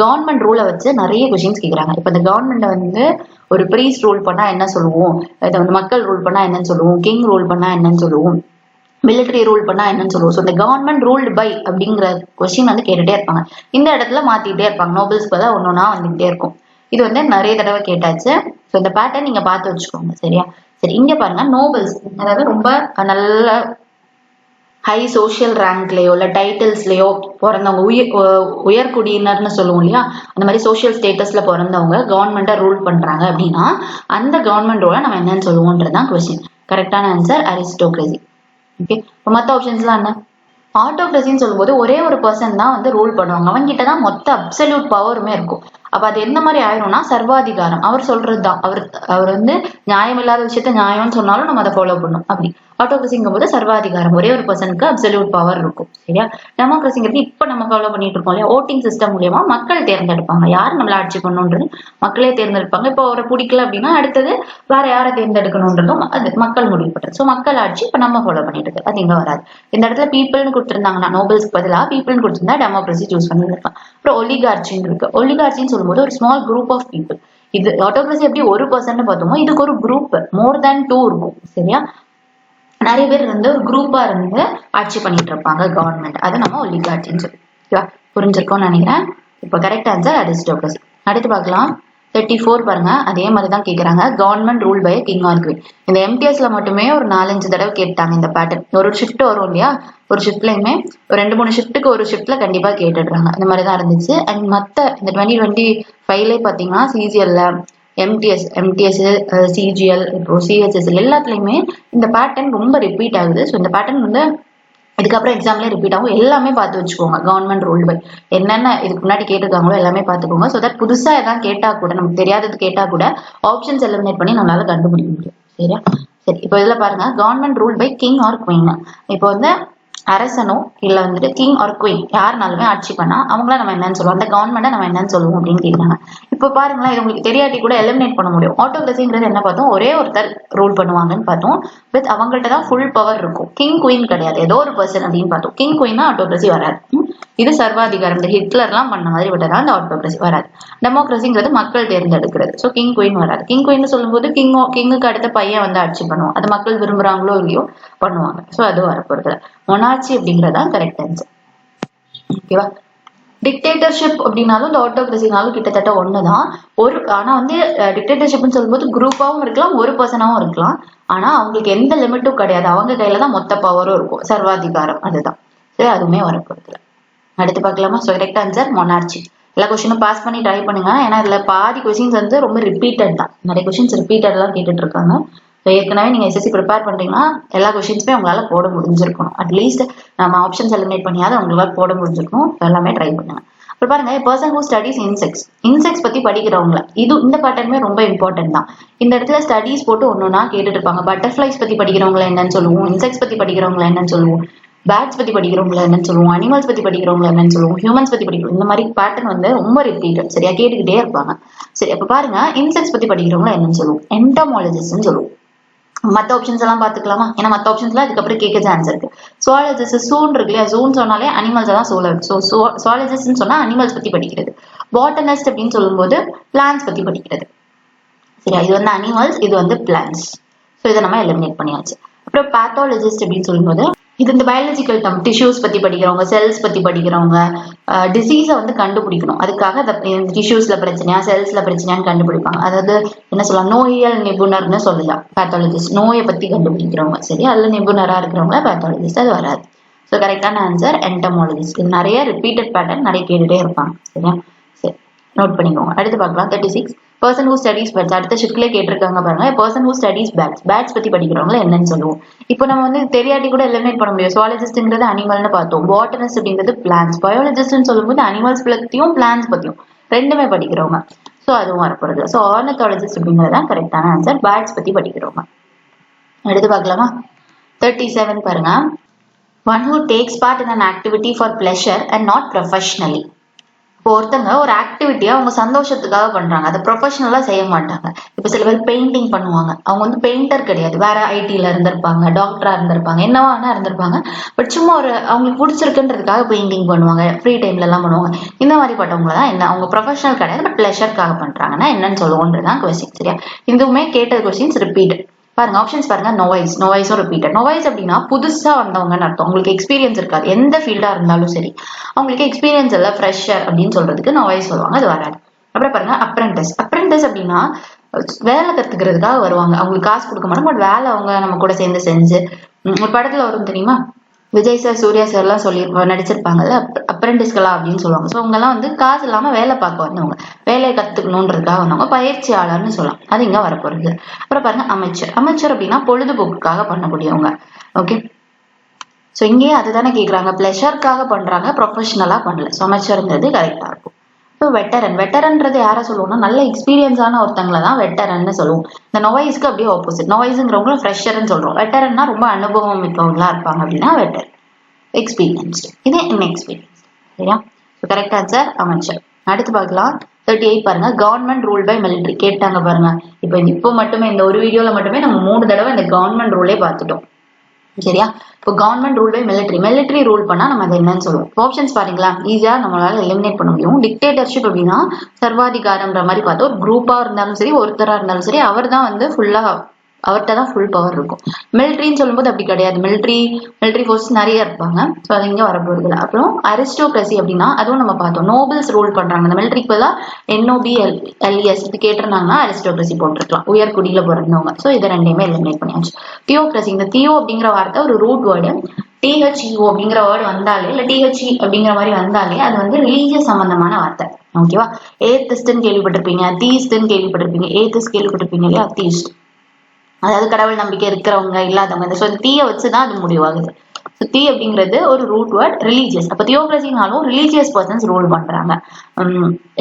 கவர்மெண்ட் ரூலை வச்சு நிறைய கொஸ்டின்ஸ் கேட்கறாங்க. இப்ப இந்த கவர்மெண்ட் வந்து ஒரு பிரீஸ்ட் ரூல் பண்ணா என்ன சொல்லுவோம், இதை வந்து மக்கள் ரூல் பண்ணா என்னன்னு சொல்லுவோம், கிங் ரூல் பண்ணா என்னன்னு சொல்லுவோம், மிலிட்டரி ரூல் பண்ணா என்னன்னு சொல்லுவோம். ஸோ இந்த கவர்மெண்ட் ரூல்டு பை அப்படிங்கிற கொஸ்டின் வந்து கேட்டுட்டே இருப்பாங்க. இந்த இடத்துல மாத்திட்டே இருப்பாங்க, நோபல்ஸ்க்கு பதிலாக ஒன்னொன்னா வந்துகிட்டே இருக்கும். இது வந்து நிறைய தடவை கேட்டாச்சு. ஸோ இந்த பேட்டர்ன் நீங்க பார்த்து வச்சுக்கோங்க. சரியா, சரி, இங்க பாருங்க. நோபல்ஸ் அதாவது ரொம்ப நல்ல ஹை சோசியல் ரேங்க்லயோ இல்ல டைட்டில்ஸ்லயோ பிறந்தவங்க, உயர்குடியினர்னு சொல்லுவோம் இல்லையா, அந்த மாதிரி சோசியல் ஸ்டேட்டஸ்ல பிறந்தவங்க கவர்மெண்ட்டை ரூல் பண்றாங்க அப்படின்னா அந்த கவர்மெண்ட் ரூலை நம்ம என்னன்னு சொல்லுவோன்றதுதான் கொஸ்டின். கரெக்டான ஆன்சர் அரிஸ்டோக்ரசி. ஓகே, இப்போ மற்ற ஆப்ஷன்ஸ்லாம் என்ன? ஆட்டோக்ரசின்னு சொல்லும்போது ஒரே ஒரு பர்சன் தான் வந்து ரூல் பண்ணுவாங்க, அவங்க கிட்ட தான் மொத்த அப்சல்யூட் பவருமே இருக்கும். அப்ப அது எந்த மாதிரி ஆயிரும்னா சர்வாதிகாரம், அவர் சொல்றதுதான். அவர் வந்து நியாயம் இல்லாத விஷயத்த நியாயம்னு சொன்னாலும் நம்ம அதை ஃபாலோ பண்ணும். அப்படி ஆட்டோக்ரசிங்கும் போது சர்வாதிகாரம், ஒரே ஒரு பர்சனுக்கு அப்சல்யூட் பவர் இருக்கும். சரியா, டெமோக்ரஸிங்கிறது இப்ப நம்ம ஃபாலோ பண்ணிட்டு இருக்கோம் இல்லையா, ஓட்டிங் சிஸ்டம் மூலியமா மக்கள் தேர்ந்தெடுப்பாங்க, யார் நம்மள ஆட்சி பண்ணணுன்றது மக்களே தேர்ந்தெடுப்பாங்க. இப்போ அவரை பிடிக்கல அப்படின்னா அடுத்தது வேற யாரை தேர்ந்தெடுக்கணுன்றதும் அது மக்கள் முடிவு பண்றது. ஸோ மக்கள் ஆட்சி இப்ப நம்ம ஃபாலோ பண்ணிட்டு இருக்கு, அது இங்க வராது. இந்த இடத்துல பீப்புள்னு கொடுத்திருந்தாங்கன்னா நோபல்ஸ்க்கு பதிலாக பீப்புள்னு கொடுத்திருந்தா டெமோக்ரஸி சூஸ் பண்ணிருக்கலாம். அப்புறம் ஒலிகார்ச்சின்னு இருக்கு. ஒலிகார்ச்சின்னு சொல்லும்போது ஒரு ஸ்மால் குரூப் ஆஃப் பீப்புள். இது ஆட்டோக்ரஸி எப்படி ஒரு பர்சன் பார்த்தோமோ இதுக்கு ஒரு குரூப் மோர் தேன் 2 இருக்கும். சரியா, நிறைய பேர் வந்து ஒரு குரூப்பா இருந்து ஆட்சி பண்ணிட்டு இருப்பாங்க கவர்மெண்ட், அதை நம்ம ஒலிகார்ச்சின்னு சொல்லி. புரிஞ்சிருக்கோம்னு நினைக்கிறேன். இப்போ கரெக்ட் ஆன்சர் அரிஸ்டோக்ரசி. அடுத்து பார்க்கலாம். 34 பாருங்க. அதே மாதிரி தான் கேட்கறாங்க. Government rule by king or queen. இந்த எம்டிஎஸ்ல மட்டுமே ஒரு 4-5 தடவை கேட்டாங்க இந்த பேட்டர்ன். ஒரு ஷிஃப்ட் வரும் இல்லையா, ஒரு ஷிஃப்ட்லயுமே ஒரு 2-3 ஷிஃப்ட்டுக்கு ஒரு ஷிஃப்ட்ல கண்டிப்பா கேட்டுடுறாங்க. இந்த மாதிரி தான் இருந்துச்சு. அண்ட் மத்த இந்த 2025 பாத்தீங்கன்னா சிஜிஎல்ல எம்டிஎஸ் சிஜிஎல் இப்போ சிஹெச்எஸ்எல் எல்லாத்துலயுமே இந்த பேட்டர்ன் ரொம்ப ரிப்பீட் ஆகுது. ஸோ இந்த பேட்டர்ன் வந்து இதுக்கப்புறம் எக்ஸாம்லேயே ரிப்பீட் ஆகும். எல்லாமே பார்த்து வச்சுக்கோங்க. கவர்மெண்ட் ரூல் பை என்னென்ன இதுக்கு முன்னாடி கேட்டிருக்காங்களோ எல்லாமே பார்த்துக்கோங்க. ஸோ தட் புதுசா எதாவது கேட்டா கூட, நமக்கு தெரியாதது கேட்டா கூட ஆப்ஷன்ஸ் எலிமினேட் பண்ணி நம்மளால கண்டுபிடிக்க முடியும். சரியா, சரி, இப்போ இதுல பாருங்க. Government rule by king or queen. இப்போ வந்து அரசனோ இல்ல வந்துட்டு கிங் ஆர் குவீன் யாருனாலுமே ஆட்சி பண்ணா அவங்கள நம்ம என்னன்னு சொல்லுவோம், அந்த கவர்மெண்ட்டை நம்ம என்னன்னு சொல்லுவோம் அப்படின்னு கேட்கிறாங்க. இப்போ பாருங்களேன், இது உங்களுக்கு தெரியாட்டி கூட எலிமினேட் பண்ண முடியும். ஆட்டோக்ரஸிங்கிறது என்ன பார்த்தோம், ஒரே ஒருத்தர் ரூல் பண்ணுவாங்கன்னு பார்த்தோம். வித் அவங்கள்ட்ட தான் ஃபுல் பவர் இருக்கும். கிங் குவீன் கிடையாது, ஏதோ ஒரு பர்சன் அப்படின்னு பார்த்தோம். கிங் குவீன்னா ஆட்டோக்ரஸி வராது. இது சர்வாதிகாரம், இந்த ஹிட்லர்லாம் பண்ண மாதிரி விட்டதா அந்த ஆட்டோக்ரஸி வராது. டெமோக்ரஸிங்கிறது மக்கள் தேர்ந்தெடுக்கிறது. ஸோ கிங் குவீன் வராது. கிங் குவீன் சொல்லும்போது கிங்குக்கு அடுத்த பையன் வந்து ஆட்சி பண்ணுவோம், அது மக்கள் விரும்புறாங்களோ இல்லையோ பண்ணுவாங்க. ஸோ அது வரப்போறது. மொனார்ச்சி அப்படிங்கிறதா கரெக்ட் ஆன்சர். ஓகேவா, டிக்டேட்டர்ஷிப் அப்படின்னாலும் இந்த ஆட்டோக்ரஸினாலும் கிட்டத்தட்ட ஒண்ணுதான். ஆனா வந்து டிக்டேட்டர்ஷிப்னு சொல்லும்போது குரூப்பாவும் இருக்கலாம், ஒரு பர்சனாவும் இருக்கலாம். ஆனா அவங்களுக்கு எந்த லிமிட்டும் கிடையாது, அவங்க கையில தான் மொத்த பவரும் இருக்கும். சர்வாதிகாரம் அதுதான். சரி, அதுவுமே வரப்போறது. அடுத்து பார்க்கலாமா. So correct answer monarchy. எல்லா கொஸ்டினும் பாஸ் பண்ணி ட்ரை பண்ணுங்க. ஏன்னா இதுல பாதி கொஸ்டின்ஸ் வந்து ரொம்ப ரிப்பீட்டட் தான், நிறைய கொஸ்டின்ஸ் ரிப்பீட்டட் தான் கேட்டுட்டு இருக்காங்க. ஏற்கனவே நீங்க எஸ்எஸ்சி ப்ரிப்பேர் பண்றீங்கன்னா எல்லா கொஸ்டின்ஸுமே உங்களால போட முடிஞ்சிருக்கணும். அட்லீஸ்ட் நம்ம ஆப்ஷன்ஸ் எலிமினேட் பண்ணியாவது உங்களால போட முடிஞ்சிருக்கணும். எல்லாமே ட்ரை பண்ணுங்க. அப்புறம் பாருங்க, பர்சன் ஹூ ஸ்டடிஸ் இன்செக்ட்ஸ் பத்தி படிக்கிறவங்கள, இந்த பேட்டர்னுமே ரொம்ப இம்பார்ட்டன்ட் தான். இந்த இடத்துல ஸ்டடிஸ் போட்டு ஒன்னொன்னா கேட்டுட்டு இருப்பாங்க. பட்டர்ஃபிளைஸ் பத்தி படிக்கிறவங்கள என்னன்னு சொல்லுவோம், இன்செக்ட்ஸ் பத்தி படிக்கிறவங்கள என்னன்னு சொல்லுவோம், பேட்ஸ் பத்தி படிக்கிறவங்கள என்னன்னு சொல்லுவோம், அனிமல்ஸ் பத்தி படிக்கிறவங்கள என்னன்னு சொல்லுவோம், ஹியூமன்ஸ் பத்தி படிக்கிறோம். இந்த மாதிரி பேட்டர்ன் வந்து ரொம்ப ரிப்பீட்டட். சரியா, கேட்டுக்கிட்டே இருப்பாங்க. சரி, அப்ப பாருங்க, இன்செக்ட்ஸ் பத்தி படிக்கிறவங்கள என்னன்னு சொல்லுவோம், என்டமாலஜிஸ்ட்னு சொல்லுவோம். மற்ற ஆப்ஷன்ஸ் எல்லாம் பாத்துக்கலாமா. ஏன்னா மற்ற ஆப்ஷன்ஸ்லாம் இதுக்கப்புறம் கேட்க சான்ஸ் இருக்கு. சுவாலஜிஸ்ட், சூன் இருக்கு இல்லையா, சூன் சொன்னாலே அனிமல்ஸ் தான் சொல்லுது. ஸோ சுவாலஜிஸ்ட்னு சொன்னா அனிமல்ஸ் பத்தி படிக்கிறது. பாட்டனிஸ்ட் அப்படின்னு சொல்லும்போது பிளான்ஸ் பத்தி படிக்கிறது. சரியா, இது வந்து அனிமல்ஸ், இது வந்து பிளான்ஸ். ஸோ இதை நம்ம எலிமினேட் பண்ணியாச்சு. அப்புறம் பேத்தாலஜிஸ்ட் அப்படின்னு சொல்லும்போது இது இந்த பயாலஜிக்கல் டேர்ம், டிஷ்யூஸ் பத்தி படிக்கிறவங்க, செல்ஸ் பத்தி படிக்கிறவங்க டிசீஸை வந்து கண்டுபிடிக்கணும். அதுக்காக டிஷ்யூஸ்ல பிரச்சனையா செல்ஸ்ல பிரச்சனையான்னு கண்டுபிடிப்பாங்க. அதாவது என்ன சொல்லலாம், நோயியல் நிபுணர்னு சொல்லலாம், பேத்தாலஜிஸ்ட். நோயை பத்தி கண்டுபிடிக்கிறவங்க சரி, அதுல நிபுணரா இருக்கிறவங்க பேத்தாலஜிஸ்ட். அது வராது. ஸோ கரெக்டான ஆன்சர் என்டமாலஜிஸ்ட். இது நிறைய ரிப்பீட்டட் பேட்டர்ன் நிறைய கேட்டுட்டே இருப்பாங்க. சரியா, சரி நோட் பண்ணிக்கோங்க. அடுத்து பார்க்கலாம் 36. Person who studies bats. அடுத்த ஷிஃப்ட்ல கேட்டிருக்காங்க பாருங்க. Person who studies bats. Bats பத்தி படிக்கிறவங்க என்னன்னு சொல்லுவோம். இப்போ நம்ம வந்து தெரியாட்டி கூட எலிமினேட் பண்ண முடியும். சுவாலஜிஸ்ட்ங்கிறது அனிமல்னு பார்த்தோம், பாட்டனிஸ்ட் அப்படிங்கிறது பிளான்ஸ், பயாலஜிஸ்ட்னு சொல்லும்போது அனிமல்ஸ் பத்தியும் பிளான்ஸ் பத்தியும் ரெண்டுமே படிக்கிறவங்க. ஸோ அதுவும் வரப்போறது. ஸோ ஆர்னத்தாலஜிஸ்ட் அப்படிங்கிறது தான் கரெக்டான ஆன்சர், பேட்ஸ் பத்தி படிக்கிறவங்க. அடுத்து பார்க்கலாமா 37 பாருங்க. One who takes part in an activity for pleasure and not professionally. இப்போ ஒருத்தங்க ஒரு ஆக்டிவிட்டியா அவங்க சந்தோஷத்துக்காக பண்றாங்க, அதை ப்ரொஃபஷனலா செய்ய மாட்டாங்க. இப்போ சில பேர் பெயிண்டிங் பண்ணுவாங்க, அவங்க வந்து பெயிண்டர் கிடையாது, வேற ஐடில இருந்திருப்பாங்க, டாக்டரா இருந்திருப்பாங்க, என்னவா இருந்திருப்பாங்க. பட் சும்மா ஒரு அவங்களுக்கு பிடிச்சிருக்குன்றதுக்காக பெயிண்டிங் பண்ணுவாங்க, ஃப்ரீ டைம்ல எல்லாம் பண்ணுவாங்க. இந்த மாதிரி பட்டவங்க தான் என்ன, அவங்க ப்ரொஃபஷனல் கிடையாது, பட் பிளஷருக்காக பண்றாங்கன்னா என்னன்னு சொல்லுவோன்றதுதான் கொஸ்டின். சரியா, இதுவுமே கேட்ட கொஸ்டின்ஸ் ரிப்பீட் பாருங்க. ஆப்ஷன்ஸ் பாருங்க. நோவைஸ், நோவைஸும் ரிப்பீட்டட். நோவைஸ் அப்படின்னா புதுசா வந்தவங்கன்னு அர்த்தம். உங்களுக்கு எக்ஸ்பீரியன்ஸ் இருக்காது, எந்த ஃபீல்டா இருந்தாலும் சரி, அவங்களுக்கு எக்ஸ்பீரியன்ஸ் இல்லை, ஃப்ரெஷர் அப்படின்னு சொல்றதுக்கு நோவைஸ் சொல்லுவாங்க, அது வராது. அப்புறம் பாருங்க அப்ரெண்டிஸ். அப்ரெண்டிஸ் அப்படின்னா வேலை கத்துக்கிறதுக்காக வருவாங்க, அவங்களுக்கு காசு கொடுக்க மாட்டோம், பட் வேலை அவங்க நம்ம கூட சேர்ந்து செஞ்சு. ஒரு படத்துல வரும் தெரியுமா, விஜய் சார் சூர்யா சார் எல்லாம் சொல்லி நடிச்சிருப்பாங்கல்ல, அப்ரெண்டிஸ்களா அப்படின்னு சொல்லுவாங்க. ஸோ அவங்க எல்லாம் வந்து காசு இல்லாம வேலை பார்க்க வந்தவங்க, வேலையை கத்துக்கணுன்றதுக்காக வந்தவங்க, பயிற்சியாளர்னு சொல்லலாம். அது இங்க வரப்போறது. அப்புறம் பாருங்க அமைச்சர். அமைச்சர் அப்படின்னா பொழுதுபோக்குக்காக பண்ணக்கூடியவங்க. ஓகே, ஸோ இங்கேயே அதுதானே கேட்குறாங்க, பிளஷருக்காக பண்றாங்க, ப்ரொஃபஷனலா பண்ணல. ஸோ அமைச்சருங்கிறது கரெக்டா இருக்கும். இப்போ வெட்டரன். வெட்டரன்றது யாரை சொல்லுவோம்னா நல்ல எக்ஸ்பீரியன்ஸான ஒருத்தங்களை தான் வெட்டரன்னு சொல்லுவோம். இந்த நொவைஸ்க்கு அப்படியே ஆப்போசிட். நொவைஸுங்கிறவங்க ஃப்ரெஷர்னு சொல்றோம். வெட்டரன்னா ரொம்ப அனுபவம் மிக்கவங்களா இருப்பாங்க அப்படின்னா வெட்டர், எக்ஸ்பீரியன்ஸ்டு. இது இன்எக்ஸ்பீரியன்ஸ். சரியா, ஸோ கரெக்ட் ஆன்சர் அமைச்சர். அடுத்து பார்க்கலாம் 38 பாருங்க. கவர்மெண்ட் ரூல் பை மிலிட்ரி கேட்டாங்க பாருங்க. இப்போ மட்டுமே இந்த ஒரு வீடியோல மட்டுமே நம்ம 3 தடவை இந்த கவர்மெண்ட் ரூலே பார்த்துட்டோம். சரியா, இப்போ government rule by military. Military rule பண்ணா நம்ம அதை என்னன்னு சொல்லுவோம். ஆப்ஷன்ஸ் பாருங்களா, ஈஸியா நம்மளால எலிமினேட் பண்ண முடியும். டிக்டேட்டர்ஷிப் அப்படின்னா சர்வாதிகாரம்ன்ற மாதிரி பார்த்தோம். ஒரு குரூப்பா இருந்தாலும் சரி, ஒருத்தரா இருந்தாலும் சரி, அவர் தான் வந்து ஃபுல்லா, அவர்கிட்ட தான் ஃபுல் பவர் இருக்கும். மிலிட்ரின்னு சொல்லும்போது அப்படி கிடையாது. மிலிட்ரி ஃபோர்ஸ் நிறைய இருப்பாங்க. ஸோ அது இங்கே வரப்போறது இல்லை. அப்புறம் அரிஸ்டோக்ரஸி அப்படின்னா அதுவும் நம்ம பார்த்தோம், நோபல்ஸ் ரூல் பண்றாங்க. அந்த மிலிட்ரிக்கு தான் NOBLES இது கேட்டிருந்தாங்கன்னா அரிஸ்டோக்ரஸி போட்டிருக்கலாம், உயர்குடியில பிறந்தவங்க. ஸோ இதை ரெண்டையுமே எலிமினேட் பண்ணியாச்சு. தியோக்ரஸி, இந்த தியோ அப்படிங்கிற வார்த்தை ஒரு ரூட் வேர்டு. THEO அப்படிங்கிற வேர்டு வந்தாலே, இல்ல THE அப்படிங்கிற மாதிரி வந்தாலே அது வந்து ரிலீஜியஸ் சம்பந்தமான வார்த்தை. ஓகேவா, ஏத்திஸ்ட்னு கேள்விப்பட்டிருப்பீங்க, தீஸ்ட்னு கேள்விப்பட்டிருப்பீங்க. ஏத்திஸ்ட் கேள்விப்பட்டிருப்பீங்க இல்லையா, தீஸ்ட் அதாவது கடவுள் நம்பிக்கை இருக்கிறவங்க இல்லாதவங்க. ஸோ இந்த தீயை வச்சுதான் அது முடிவாகுது. ஸோ தீ அப்படிங்கிறது ஒரு ரூட் வேர்ட், ரிலீஜியஸ். அப்போ தியோக்ரஸினாலும் ரிலீஜியஸ் பர்சன்ஸ் ரூல் பண்றாங்க.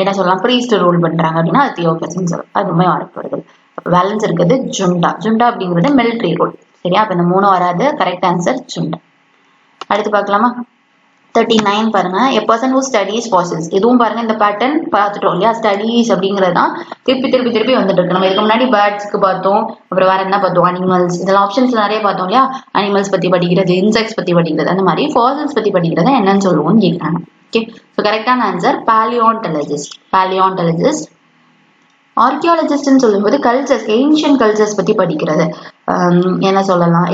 என்ன சொல்லலாம், ப்ரீஸ்ட் ரூல் பண்றாங்க அப்படின்னா அது தியோக்ரஸின்னு சொல்லலாம். அதுவுமே வரப்படுது. அப்போ பேலன்ஸ் இருக்கிறது ஜுண்டா. ஜுண்டா அப்படிங்கிறது மிலிட்ரி ரூல். சரியா, அப்போ இந்த 3 வராது. Correct answer junta. அடுத்து பார்க்கலாமா 39 பாருங்க. A person who studies fossils. இதுவும் பாருங்க இந்த பேட்டர்ன் பார்த்துட்டோம் இல்லையா. ஸ்டடீஸ் அப்படிங்கிறது தான் திருப்பி வந்துட்டு இருக்கு. நம்ம இதுக்கு முன்னாடி பேர்ட்ஸ்க்கு பார்த்தோம், அப்புறம் வேற என்ன பார்த்தோம், அனிமல்ஸ். இதெல்லாம் ஆப்ஷன்ஸ் நிறைய பார்த்தோம் இல்லையா. அனிமல்ஸ் பத்தி படிக்கிறது, இன்செக்ட்ஸ் பத்தி படிக்கிறது, அந்த மாதிரி ஃபாசில்ஸ் பத்தி படிக்கிறது என்னன்னு சொல்லுவோம்னு கேட்கறாங்க. ஓகே, ஸோ கரெக்டான ஆன்சர் பாலியோன்டாலஜிஸ்ட். பாலியோன்டாலஜிஸ்ட். ஆர்கியாலஜிஸ்ட்னு சொல்லும்போது கல்ச்சர்ஸ், ஏன்ஷியன்ட் கல்ச்சர்ஸ் பத்தி படிக்கிறது. என்ன சொல்லலாம்,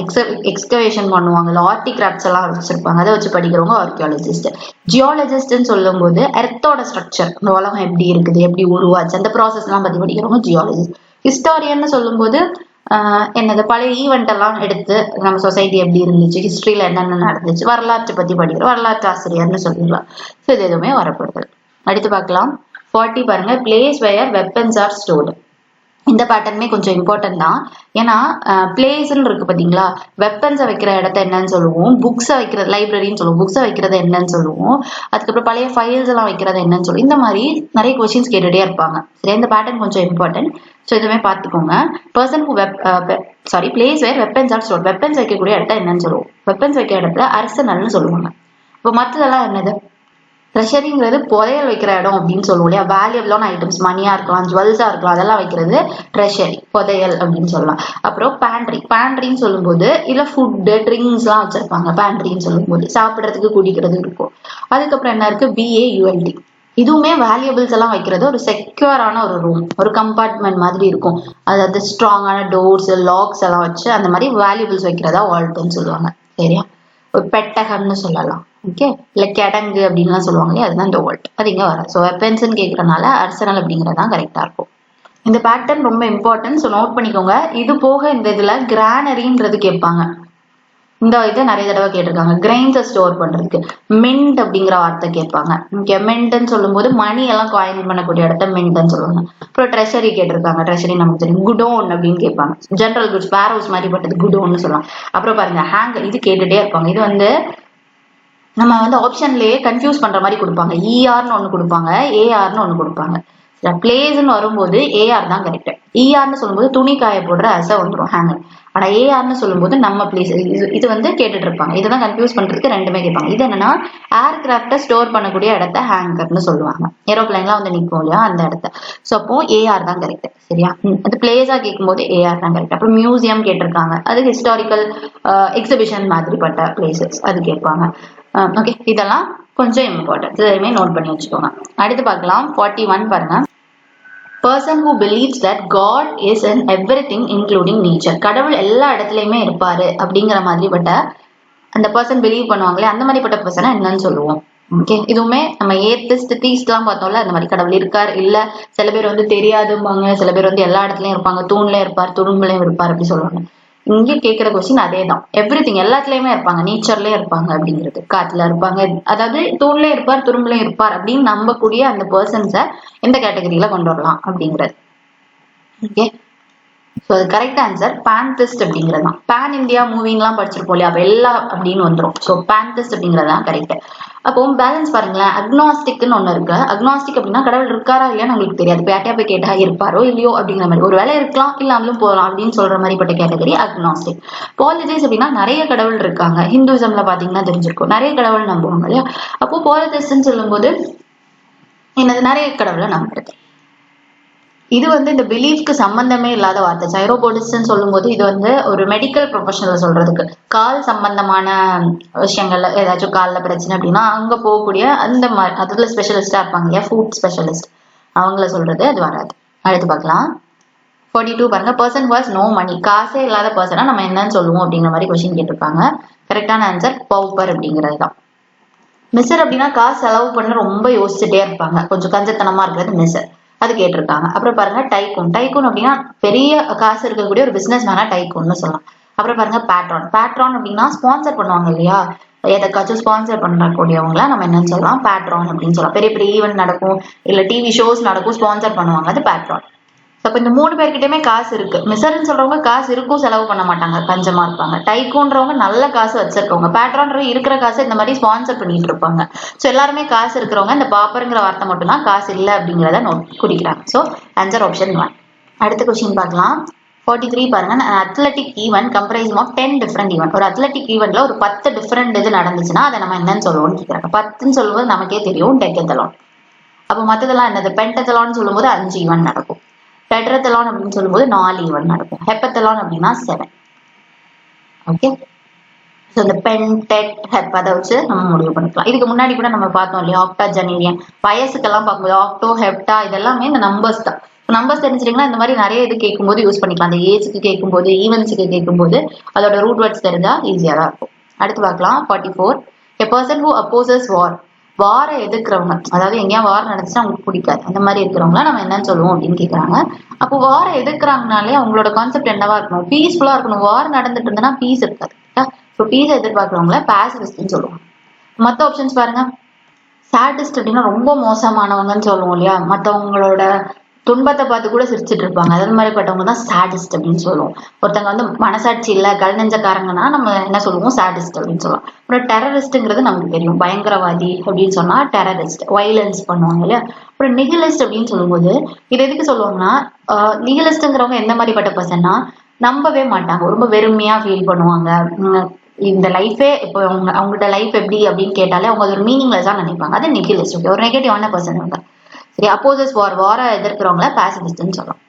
எக்ஸ்கவேஷன் பண்ணுவாங்க, ஆர்டிகிராஃப்ட்ஸ் எல்லாம் வச்சிருப்பாங்க, அதை வச்சு படிக்கிறவங்க ஆர்கியாலஜிஸ்ட். ஜியாலஜிஸ்ட்னு சொல்லும்போது எர்த்தோட ஸ்ட்ரக்சர், இந்த உலகம் எப்படி இருக்குது, எப்படி உருவாச்சு, அந்த ப்ராசஸ் எல்லாம் பத்தி படிக்கிறவங்க ஜியாலஜிஸ்ட். ஹிஸ்டாரியன்னு சொல்லும்போது என்னது, பழைய ஈவெண்ட் எல்லாம் எடுத்து நம்ம சொசைட்டி எப்படி இருந்துச்சு, ஹிஸ்டரியில என்னென்ன நடந்துச்சு, வரலாற்றை பத்தி படிக்கிற வரலாற்று ஆசிரியர்னு சொல்லிடலாம். ஸோ இது எதுவுமே வரப்படுது. அடுத்து பார்க்கலாம் 40 பாருங்க. Place where weapons are stored. இந்த பேட்டர்னுமே கொஞ்சம் இம்பார்ட்டன்ட் தான். ஏன்னா பிளேஸ்ன்னு இருக்கு பாத்தீங்களா, வெப்பன்ஸை வைக்கிற இடத்த என்னன்னு சொல்லுவோம், புக்ஸை வைக்கிறது லைப்ரரின்னு சொல்லுவோம், புக்ஸை வைக்கிறது என்னன்னு சொல்லுவோம், அதுக்கப்புறம் பழைய ஃபைல்ஸ் எல்லாம் வைக்கிறது என்னன்னு சொல்லுவோம். இந்த மாதிரி நிறைய கொஸ்டின்ஸ் கேட்டுட்டே இருப்பாங்க. சரி, இந்த பேட்டர்ன் கொஞ்சம் இம்பார்ட்டன்ட். ஸோ இதுவுமே பார்த்துக்கோங்க. Person who place where weapons are stored. Weapons வைக்கக்கூடிய இடத்த என்னன்னு சொல்லுவோம், வெப்பன்ஸ் வைக்கிற இடத்துல அரசனல்னு சொல்லுவாங்க. இப்போ மற்றதெல்லாம் என்னது, ட்ரெஷரிங்கிறது புதையல் வைக்கிற இடம் அப்படின்னு சொல்லுவோம் இல்லையா. வேல்யூபிளான ஐட்டம்ஸ், மணியா இருக்கலாம், ஜுவல்ஸா இருக்கலாம், அதெல்லாம் வைக்கிறது ட்ரெஷரி, புதையல் அப்படின்னு சொல்லலாம். அப்புறம் பேண்ட்ரின்னு சொல்லும்போது இல்ல ஃபுட்டு ட்ரிங்க்ஸ் எல்லாம் வச்சிருப்பாங்க. பேண்ட்ரின்னு சொல்லும்போது சாப்பிட்றதுக்கு குடிக்கிறது இருக்கும். அதுக்கப்புறம் என்ன இருக்கு, BAULT. இதுவுமே வேல்யூபிள்ஸ் எல்லாம் வைக்கிறது ஒரு செக்யூரான ஒரு ரூம், ஒரு கம்பார்ட்மெண்ட் மாதிரி இருக்கும். அதாவது ஸ்ட்ராங்கான டோர்ஸ், லாக்ஸ் எல்லாம் வச்சு அந்த மாதிரி வேல்யூபிள்ஸ் வைக்கிறதா வால்ட்னு சொல்லுவாங்க. சரியா, ஒரு பெட்டகம்னு சொல்லலாம். ஓகே, இல்ல கிடங்கு அப்படின்லாம் சொல்லுவாங்க, அதுதான் இந்த வேர்ல்ட். அது இங்க வர. ஸோ வெப்பன்ஸ்ன்னு கேட்கறதுனால அர்சனல் அப்படிங்கிறது தான் கரெக்டா இருக்கும். இந்த பேட்டர்ன் ரொம்ப இம்பார்ட்டன்ட், ஸோ நோட் பண்ணிக்கோங்க. இது போக இந்த இதுல கிரானரின்றது கேட்பாங்க. இந்த இதை நிறைய தடவை கேட்டிருக்காங்க. கிரெயின்ஸை ஸ்டோர் பண்றதுக்கு மின்ட் அப்படிங்கிற வார்த்தை கேட்பாங்க. ஓகே, மின்ட்னு சொல்லும்போது மணி எல்லாம் காயின் பண்ணக்கூடிய இடத்த மின்ட்னு சொல்லுவாங்க. அப்புறம் ட்ரெஷரி கேட்டிருக்காங்க. ட்ரெஷரி நமக்கு தெரியும். குடோன் அப்படின்னு கேட்பாங்க. ஜென்ரல் குட்ஸ் வேர் ஹவுஸ் மாதிரி பட்டது குடோன்னு சொல்லலாம். அப்புறம் பாருங்க ஹேங், இது கேட்டுட்டே இருப்பாங்க. இது வந்து நம்ம வந்து ஆப்ஷன்லயே கன்ஃபியூஸ் பண்ற மாதிரி கொடுப்பாங்க. இஆர்னு ஒண்ணு கொடுப்பாங்க, ஏஆர்னு ஒண்ணு கொடுப்பாங்க. பிளேஸ்ன்னு வரும்போது ஏஆர் தான் கரெக்ட். இஆர்னு சொல்லும்போது துணி காய போடுற அசை வந்துடும் ஹேங்கர். ஆனா ஏஆர்னு சொல்லும்போது நம்ம பிளேஸ். இது வந்து கேட்டுட்டு இருப்பாங்க. இதெல்லாம் கன்ஃபியூஸ் பண்றதுக்கு ரெண்டுமே கேட்பாங்க. இது என்னன்னா ஏர்கிராஃப்ட ஸ்டோர் பண்ணக்கூடிய இடத்த ஹேங்கர்னு சொல்லுவாங்க. ஏரோப்ளைன்லாம் வந்து நிற்கும் இல்லையா அந்த இடத்த. ஸோ அப்போ ஏஆர் தான் கரெக்ட். சரியா, அது பிளேஸா கேட்கும்போது ஏஆர் தான் கரெக்ட். அப்புறம் மியூசியம் கேட்டிருக்காங்க. அது ஹிஸ்டாரிக்கல் எக்ஸிபிஷன் மாதிரிப்பட்ட பிளேசஸ் அது கேட்பாங்க. ஓகே, இதெல்லாம் கொஞ்சம் இம்பார்ட்டன்ட், இதையுமே நோட் பண்ணி வச்சுக்கோங்க. அடுத்து பார்க்கலாம். 41 பாருங்க. Person who believes that God is in everything including nature. கடவுள் எல்லா இடத்துலயுமே இருப்பாரு அப்படிங்கிற மாதிரிப்பட்ட அந்த பர்சன் பிலீவ் பண்ணுவாங்களே, அந்த மாதிரிப்பட்ட பர்சனை என்னன்னு சொல்லுவோம். ஓகே, இதுவுமே நம்ம ஏத்திஸ்ட் தீஸ்ட் எல்லாம் பார்த்தோம்ல, அந்த மாதிரி கடவுள் இருக்கார் இல்ல. சில பேர் வந்து தெரியாதும்பாங்க, சில பேர் வந்து எல்லா இடத்துலயும் இருப்பாங்க, தூண்லயும் இருப்பார், துரும்புலயும் இருப்பார் அப்படி சொல்லுவாங்க. இங்க கேட்கிற கொஸ்டின் அதே தான். எவ்ரிதிங் எல்லாத்துலயுமே இருப்பாங்க, நேச்சர்லயே இருப்பாங்க அப்படிங்கிறது. காட்டுல இருப்பாங்க, அதாவது தூண்லயும் இருப்பார், துரும்புலயும் இருப்பார் அப்படின்னு நம்பக்கூடிய அந்த பர்சன்ஸை எந்த கேட்டகரியில கொண்டு வரலாம் அப்படிங்கிறது. ஓகே, ஸோ அது கரெக்ட் ஆன்சர் பேன்திஸ்ட் அப்படிங்கிறது தான். பேன் இந்தியா மூவிங்லாம் படிச்சிருப்போம் இல்லையா, அப்ப எல்லாம் அப்படின்னு வந்துடும். ஸோ பேன்திஸ்ட் அப்படிங்கிறது தான் கரெக்ட். அப்போ பேலன்ஸ் பாருங்களேன். அக்னாஸ்டிக்னு ஒண்ணு இருக்கு. அக்னாஸ்டிக் அப்படின்னா கடவுள் இருக்காரா இல்லையான்னு உங்களுக்கு தெரியாது. இப்போ யார்ட்டையா போய் கேட்டா இருப்பாரோ இல்லையோ அப்படிங்கிற மாதிரி, ஒரு வேலை இருக்கலாம் இல்லாமலும் போகலாம் அப்படின்னு சொல்ற மாதிரிப்பட்ட கேட்டகரி அக்னாஸ்டிக். பாலிதிஸ்ட் அப்படின்னா நிறைய கடவுள் இருக்காங்க. ஹிந்துசம்ல பாத்தீங்கன்னா தெரிஞ்சிருக்கும், நிறைய கடவுள் நம்புவாங்க இல்லையா. அப்போ பாலிதிஸ்ட்னு சொல்லும்போது என்னது, நிறைய கடவுளை நம்புறது. இது வந்து இந்த பிலீஃப்க்கு சம்பந்தமே இல்லாத வார்த்தை. சைரோபோடிஸ்ட்னு சொல்லும்போது இது வந்து ஒரு மெடிக்கல் ப்ரொஃபஷனல் சொல்றதுக்கு, கால் சம்பந்தமான விஷயங்கள்ல ஏதாச்சும் காலில் பிரச்சனை அப்படின்னா அங்க போகக்கூடிய அந்த மாதிரி அதுல ஸ்பெஷலிஸ்டா இருப்பாங்க இல்லையா, ஃபுட் ஸ்பெஷலிஸ்ட், அவங்கள சொல்றது அது வராது. அடுத்து பார்க்கலாம். 42 பாருங்க. Person was no money. காசே இல்லாத பர்சனா நம்ம என்னன்னு சொல்லுவோம் அப்படிங்கிற மாதிரி கொஸ்டின் கேட்டிருப்பாங்க. கரெக்டான ஆன்சர் பவுப்பர் அப்படிங்கிறது தான். மிஸ்ஸர் அப்படின்னா காசு செலவு பண்ண ரொம்ப யோசிச்சுட்டே இருப்பாங்க, கொஞ்சம் கஞ்சத்தனமா இருக்கிறது மிஸ்ஸர், அது கேட்டிருக்காங்க. அப்புறம் பாருங்க டைக்கூன். டைக்கூன் அப்படின்னா பெரிய காசு இருக்கக்கூடிய ஒரு பிசினஸ் மேனா டைக்கூன்னு சொல்லலாம். அப்புறம் பாருங்க பேட்ரான். பேட்ரான் அப்படின்னா ஸ்பான்சர் பண்ணுவாங்க இல்லையா, எதற்காச்சும் ஸ்பான்சர் பண்ணக்கூடியவங்கள நம்ம என்னன்னு சொல்லலாம், பேட்ரான் அப்படின்னு சொல்லலாம். பெரிய பெரிய ஈவெண்ட் நடக்கும் இல்ல டிவி ஷோஸ் நடக்கும், ஸ்பான்சர் பண்ணுவாங்க, அது பேட்ரான். அப்ப இந்த 3 பேர்கிட்டயுமே காசு இருக்கு. மிஸ்ஸர்ன்னு சொல்றவங்க காசு இருக்கும், செலவு பண்ண மாட்டாங்க, கஞ்சமா இருப்பாங்க. டைக்கூன்றவங்க நல்ல காசு வச்சிருக்கவங்க. பேட்ரான்றவங்க இருக்கிற காசு இந்த மாதிரி ஸ்பான்சர் பண்ணிட்டு இருப்பாங்க. சோ எல்லாருமே காசு இருக்கிறவங்க. இந்த பாப்பருங்கிற வார்த்தை மட்டும் தான் காசு இல்ல அப்படிங்கிறத குறிக்கிறாங்க. So answer option 1. அடுத்த கொஸ்டின் பார்க்கலாம். 43 பாருங்க. Athletic event comprising of 10 different event. ஒரு அத்லெட்டிக் ஈவென்ட்ல ஒரு 10 டிஃபரெண்ட் இது நடந்துச்சுன்னா அதை நம்ம என்னன்னு சொல்லுவோம்னு கேட்கறாங்க. 10ன்னு சொல்லும்போது நமக்கே தெரியும் டெக்கத்தலான். அப்போ மத்ததெல்லாம் என்னது, பென்டத்தலான் சொல்லும்போது 5 ஈவென்ட் நடக்கும். டெட்ரத்தலான் அப்படின்னு சொல்லும்போது 4 ஈவென்ட் நடக்கும். ஹெப்பத்தலான் அப்படின்னா 7. ஓகே, ஸோ இந்த பென் டெட் ஹெப் அதை வச்சு நம்ம முடிவு பண்ணிக்கலாம். இதுக்கு முன்னாடி கூட நம்ம பார்த்தோம் இல்லையா, ஆக்டா ஜெனீரியன். வயசுக்கெல்லாம் பார்க்கும்போது ஆக்டோ ஹெப்டா இதெல்லாமே இந்த நம்பர்ஸ் தான். நம்பர்ஸ் தெரிஞ்சிட்டீங்கன்னா இந்த மாதிரி நிறைய இது கேட்கும்போது யூஸ் பண்ணிக்கலாம். அந்த ஏஜுக்கு கேட்கும்போது, ஈவென்ட்ஸுக்கு கேட்கும்போது அதோட ரூட் வேர்ட்ஸ் தெரிஞ்சா ஈஸியாக தான் இருக்கும். அடுத்து பார்க்கலாம். 44. A person who opposes war. வாரை எதிர்க்கிறவங்க, அதாவது எங்கேயா வார் நடந்துச்சுன்னா அவங்களுக்கு பிடிக்காது, அந்த மாதிரி இருக்கிறவங்கள நம்ம என்னன்னு சொல்லுவோம் அப்படின்னு கேட்கறாங்க. அப்போ வாரை எதிர்க்கிறாங்கனாலே அவங்களோட கான்செப்ட் என்னவா இருக்கணும், பீஸ்ஃபுல்லா இருக்கணும். வார் நடந்துட்டு இருந்ததுன்னா பீஸ் இருக்காது. ஸோ பீஸை எதிர்பார்க்கிறவங்கள பாசிபிஸ்ட்னு சொல்லுவாங்க. மற்ற ஆப்ஷன்ஸ் பாருங்க. சாடிஸ்ட் அப்படின்னா ரொம்ப மோசமானவங்கன்னு சொல்லுவோம் இல்லையா, மற்றவங்களோட துன்பத்தை பார்த்து கூட சிரிச்சுட்டு இருப்பாங்க, அது மாதிரிப்பட்டவங்க தான் சாடிஸ்ட் அப்படின்னு சொல்லுவோம். ஒருத்தவங்க வந்து மனசாட்சி இல்ல கல் நெஞ்சக்காரங்கன்னா நம்ம என்ன சொல்லுவோம், சாடிஸ்ட் அப்படின்னு சொல்லுவோம். அப்புறம் டெரரிஸ்ட்ங்கிறது நமக்கு தெரியும், பயங்கரவாதி அப்படின்னு சொன்னா டெரரிஸ்ட், வயலன்ஸ் பண்ணுவாங்க இல்லையா. அப்புறம் நிகிலிஸ்ட் அப்படின்னு சொல்லும்போது இது எதுக்கு சொல்லுவாங்கன்னா, நிகிலிஸ்ட்ங்கிறவங்க எந்த மாதிரிப்பட்ட பர்சன்னா நம்பவே மாட்டாங்க, ரொம்ப வெறுமையா ஃபீல் பண்ணுவாங்க. இந்த லைஃபே இப்போ அவங்கள்ட்ட லைஃப் எப்படி அப்படின்னு கேட்டாலே அவங்க ஒரு மீனிங்லெஸ்ஸா நினைப்பாங்க, அது நிகிலிஸ்ட். ஓகே, ஒரு நெகட்டிவான பர்சன் அவங்க. சரி, அப்போசஸ் வார எதிர்க்கிறவங்கள பாசிபிஸ்ட்னு சொல்லலாம்.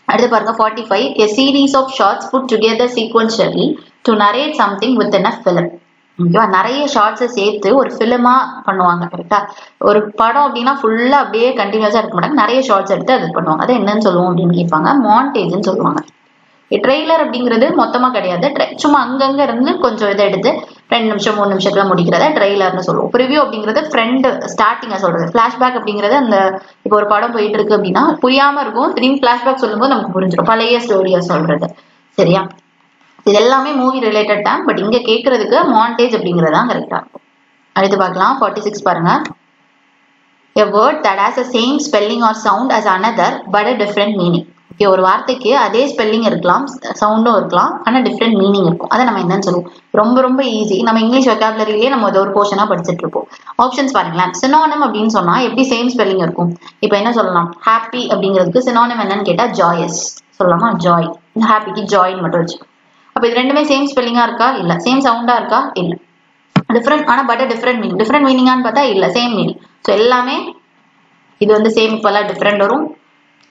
அடுத்து பாருங்க. 45. A series of shots put together sequentially to narrate something within a film. ஓகேவா, நிறைய ஷார்ட்ஸை சேர்த்து ஒரு ஃபிலிமா பண்ணுவாங்க. கரெக்டா, ஒரு படம் அப்படின்னா ஃபுல்லா அப்படியே கண்டினியூஸா இருக்க மாட்டாங்க, நிறைய ஷார்ட்ஸ் எடுத்து அது பண்ணுவாங்க. அது என்னன்னு சொல்லுவோம் அப்படின்னு கேட்பாங்க, மாண்டேஜ்னு சொல்லுவாங்க. ட்ரெய்லர் அப்படிங்கிறது மொத்தமா கிடையாது, சும்மா அங்கங்க இருந்து கொஞ்சம் இதை எடுத்து 2 நிமிஷம் 3 நிமிஷத்துல முடிக்கிறத ட்ரெய்லர்னு சொல்லுவோம். ப்ரிவியூ அப்படிங்கிறது ஃப்ரெண்ட் ஸ்டார்டிங்கா சொல்றது. பிளாஷ்பேக் அப்படிங்கிறது அந்த இப்போ ஒரு படம் போயிட்டு இருக்கு அப்படின்னா புரியாம இருக்கும், திரும்பி பிளாஷ்பேக் சொல்லும்போது நமக்கு புரிஞ்சிடும், பழைய ஸ்டோரியா சொல்றது. சரியா? இது எல்லாமே மூவி ரிலேட்டட் தான், பட் இங்க கேட்கறதுக்கு மாண்டேஜ் அப்படிங்கிறது தான் கரெக்டா இருக்கும். அடுத்து பார்க்கலாம். 46 பாருங்க. A word that has the same spelling or sound as another but a different meaning. Okay, ஒரு வார்த்தைக்கு அதே ஸ்பெல்லிங் இருக்கலாம், சவுண்டும் இருக்கலாம், ஆனா டிஃப்ரெண்ட் மீனிங் இருக்கும். அதை நம்ம என்னன்னு சொல்லுவோம்? ரொம்ப ரொம்ப ஈஸி. நம்ம இங்கிலீஷ் வெக்காபுலரியிலேயே நம்ம ஒரு போர்ஷனா படிச்சுட்டு இருப்போம். ஆப்ஷன்ஸ் பாருங்களேன். சினோனிம் அப்படின்னு சொன்னா எப்படி சேம் ஸ்பெல்லிங் இருக்கும்? இப்போ என்ன சொல்லலாம்? ஹாப்பி அப்படிங்கிறதுக்கு சினோனிம் என்னன்னு கேட்டா ஜாயஸ் சொல்லலாமா? ஜாய். ஹாப்பிக்கு ஜாய்ன்னு மட்டும் வச்சு. அப்ப இது ரெண்டுமே சேம் ஸ்பெல்லிங்கா இருக்கா? இல்ல. சேம் சவுண்டா இருக்கா? இல்ல. டிஃப்ரெண்ட், ஆனா பட் டிஃப்ரெண்ட் மீனிங். டிஃப்ரெண்ட் மீனிங்கான்னு பார்த்தா இல்ல, சேம் மீனிங். ஸோ எல்லாமே இது வந்து சேம் இப்பெல்லாம் டிஃப்ரெண்ட் வரும்,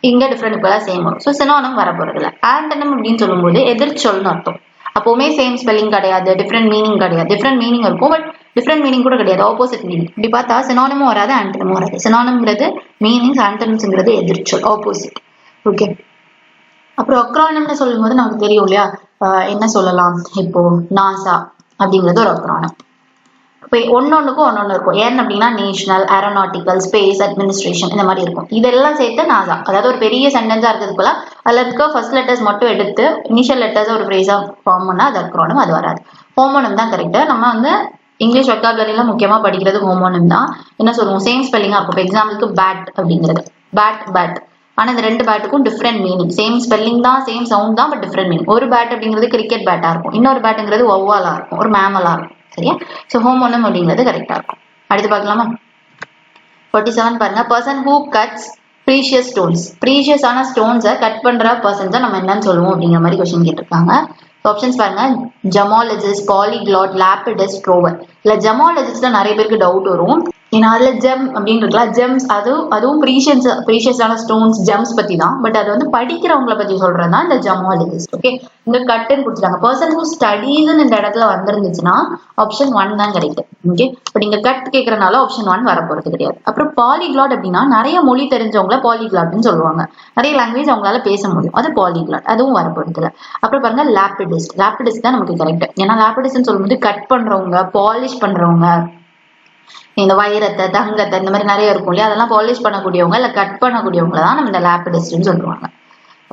இங்க டிஃப்ரெண்ட் இப்பெல்லாம் சேம் வரும். ஸோ சினோனிம் வர போறது இல்லை. ஆண்டனிம் அப்படின்னு சொல்லும்போது எதிர்ச்சொல்னு அர்த்தம். அப்பவுமே சேம் ஸ்பெல்லிங் கிடையாது, டிஃப்ரெண்ட் மீனிங் கிடையாது. டிஃப்ரெண்ட் மீனிங் இருக்கும், பட் டிஃப்ரெண்ட் மீனிங் கூட கிடையாது, ஆப்போசிட் மீனிங். இப்படி பார்த்தா சினோனிமும் வராது, ஆண்டனிமும் வராது. சினோனிம்ங்கிறது மீனிங்ஸ், ஆண்டனிம்ஸ்ங்கிறது எதிர்ச்சொல், ஆப்போசிட். ஓகே. அப்புறம் அக்ரானிம்னு சொல்லும்போது நமக்கு தெரியும் இல்லையா, என்ன சொல்லலாம்? இப்போ நாசா அப்படிங்கிறது ஒரு அக்ரானம். இப்போ ஒன்னொன்னுக்கும் ஒன்னொன்னு இருக்கும். ஏன் அப்படின்னா நேஷனல், ஏரோநாட்டிக்கல், ஸ்பேஸ் அட்மினிஸ்ட்ரேஷன் இந்த மாதிரி இருக்கும். இதெல்லாம் சேர்த்து நாசா. அதாவது ஒரு பெரிய சென்டென்ஸா இருக்கிறதுக்குள்ள அதுல இருக்க ஃபர்ஸ்ட் லெட்டர்ஸ் மட்டும் எடுத்து இனிஷியல் லெட்டர்ஸ் ஒரு ஃப்ரேஸா ஃபார்ம் பண்ணா அது அக்ரானிம், அது வராது. ஹோமோனிம் தான் கரெக்ட். நம்ம வந்து இங்கிலீஷ் வெக்காபுலரியில முக்கியமா படிக்கிறது ஹோமோனிம் தான். என்ன சொல்லுவோம்? சேம் ஸ்பெல்லிங்கா இருக்கும். இப்போ எக்ஸாம்பிளுக்கு பேட் அப்படிங்கிறது பேட் பேட், ஆனா இந்த ரெண்டு பேட்டுக்கும் டிஃப்ரெண்ட் மீனிங். சேம் ஸ்பெல்லிங் தான், சேம் சவுண்ட் தான், பட் டிஃப்ரெண்ட் மீனிங். ஒரு பேட் அப்படிங்கிறது கிரிக்கெட் பேட்டா இருக்கும், இன்னொரு பேட்டுங்கிறது ஒவ்வாலா இருக்கும், ஒரு மேமலா இருக்கும். சரியா? சோ ஹோமோனிம் அப்படிங்கிறது கரெக்டா இருக்கும். அடுத்து பார்க்கலாமா? 47 பாருங்க. Person who cuts precious stones. ப்ரீஷியஸான ஸ்டோன்ஸை கட் பண்ற பர்சன் தான் நம்ம என்னன்னு சொல்லுவோம் அப்படிங்கிற மாதிரி கொஸ்டின் கேட்டிருக்காங்க. ஆப்ஷன்ஸ் பாருங்க. Gemologist, polyglot, lapidist, drover. இல்ல ஜெமாலஜிஸ்ட்ல நிறைய பேருக்கு டவுட் வரும். ஏன்னா அதுல ஜெம் அப்படின்னு இருக்கலாம். ஜெம்ஸ் அதுவும் ப்ரீஷியஸான ஸ்டோன்ஸ், ஜெம்ஸ் பத்தி தான். பட் அது வந்து படிக்கிறவங்களை பத்தி சொல்றதுனா இந்த ஜெமாலஜிஸ்ட். ஓகே, இந்த கட்டுன்னு கொடுத்துட்டாங்க. பர்சன் ஹூ ஸ்டடீஸ்ன்னு இந்த இடத்துல வந்திருந்துச்சுன்னா ஆப்ஷன் 1 தான் கரெக்ட். ஓகே, பட் இங்க கட் கேட்கறதுனால ஆப்ஷன் 1 வர போறது கிடையாது. அப்புறம் பாலிகிளாட் அப்படின்னா நிறைய மொழி தெரிஞ்சவங்கள பாலிகிளாட்னு சொல்லுவாங்க. நிறைய லாங்குவேஜ் அவங்களால பேச முடியும், அது பாலிகிளாட், அதுவும் வர போறது இல்லை. அப்புறம் பாருங்க லேபிடிஸ்ட். லேபிடிஸ்ட் தான் நமக்கு கரெக்ட். ஏன்னா லேபிடிஸ்ட்னு சொல்லும்போது கட் பண்றவங்க, பாலிஷ் பண்றவங்க, இந்த வைரத்தை, தங்கத்தை, இந்த மாதிரி நிறைய இருக்கும் இல்லையா, அதெல்லாம் பாலிஷ் பண்ணக்கூடியவங்க இல்ல கட் பண்ணக்கூடியவங்க தான் நம்ம இந்த லேபிடிஸ்ட்னு சொல்லுவாங்க.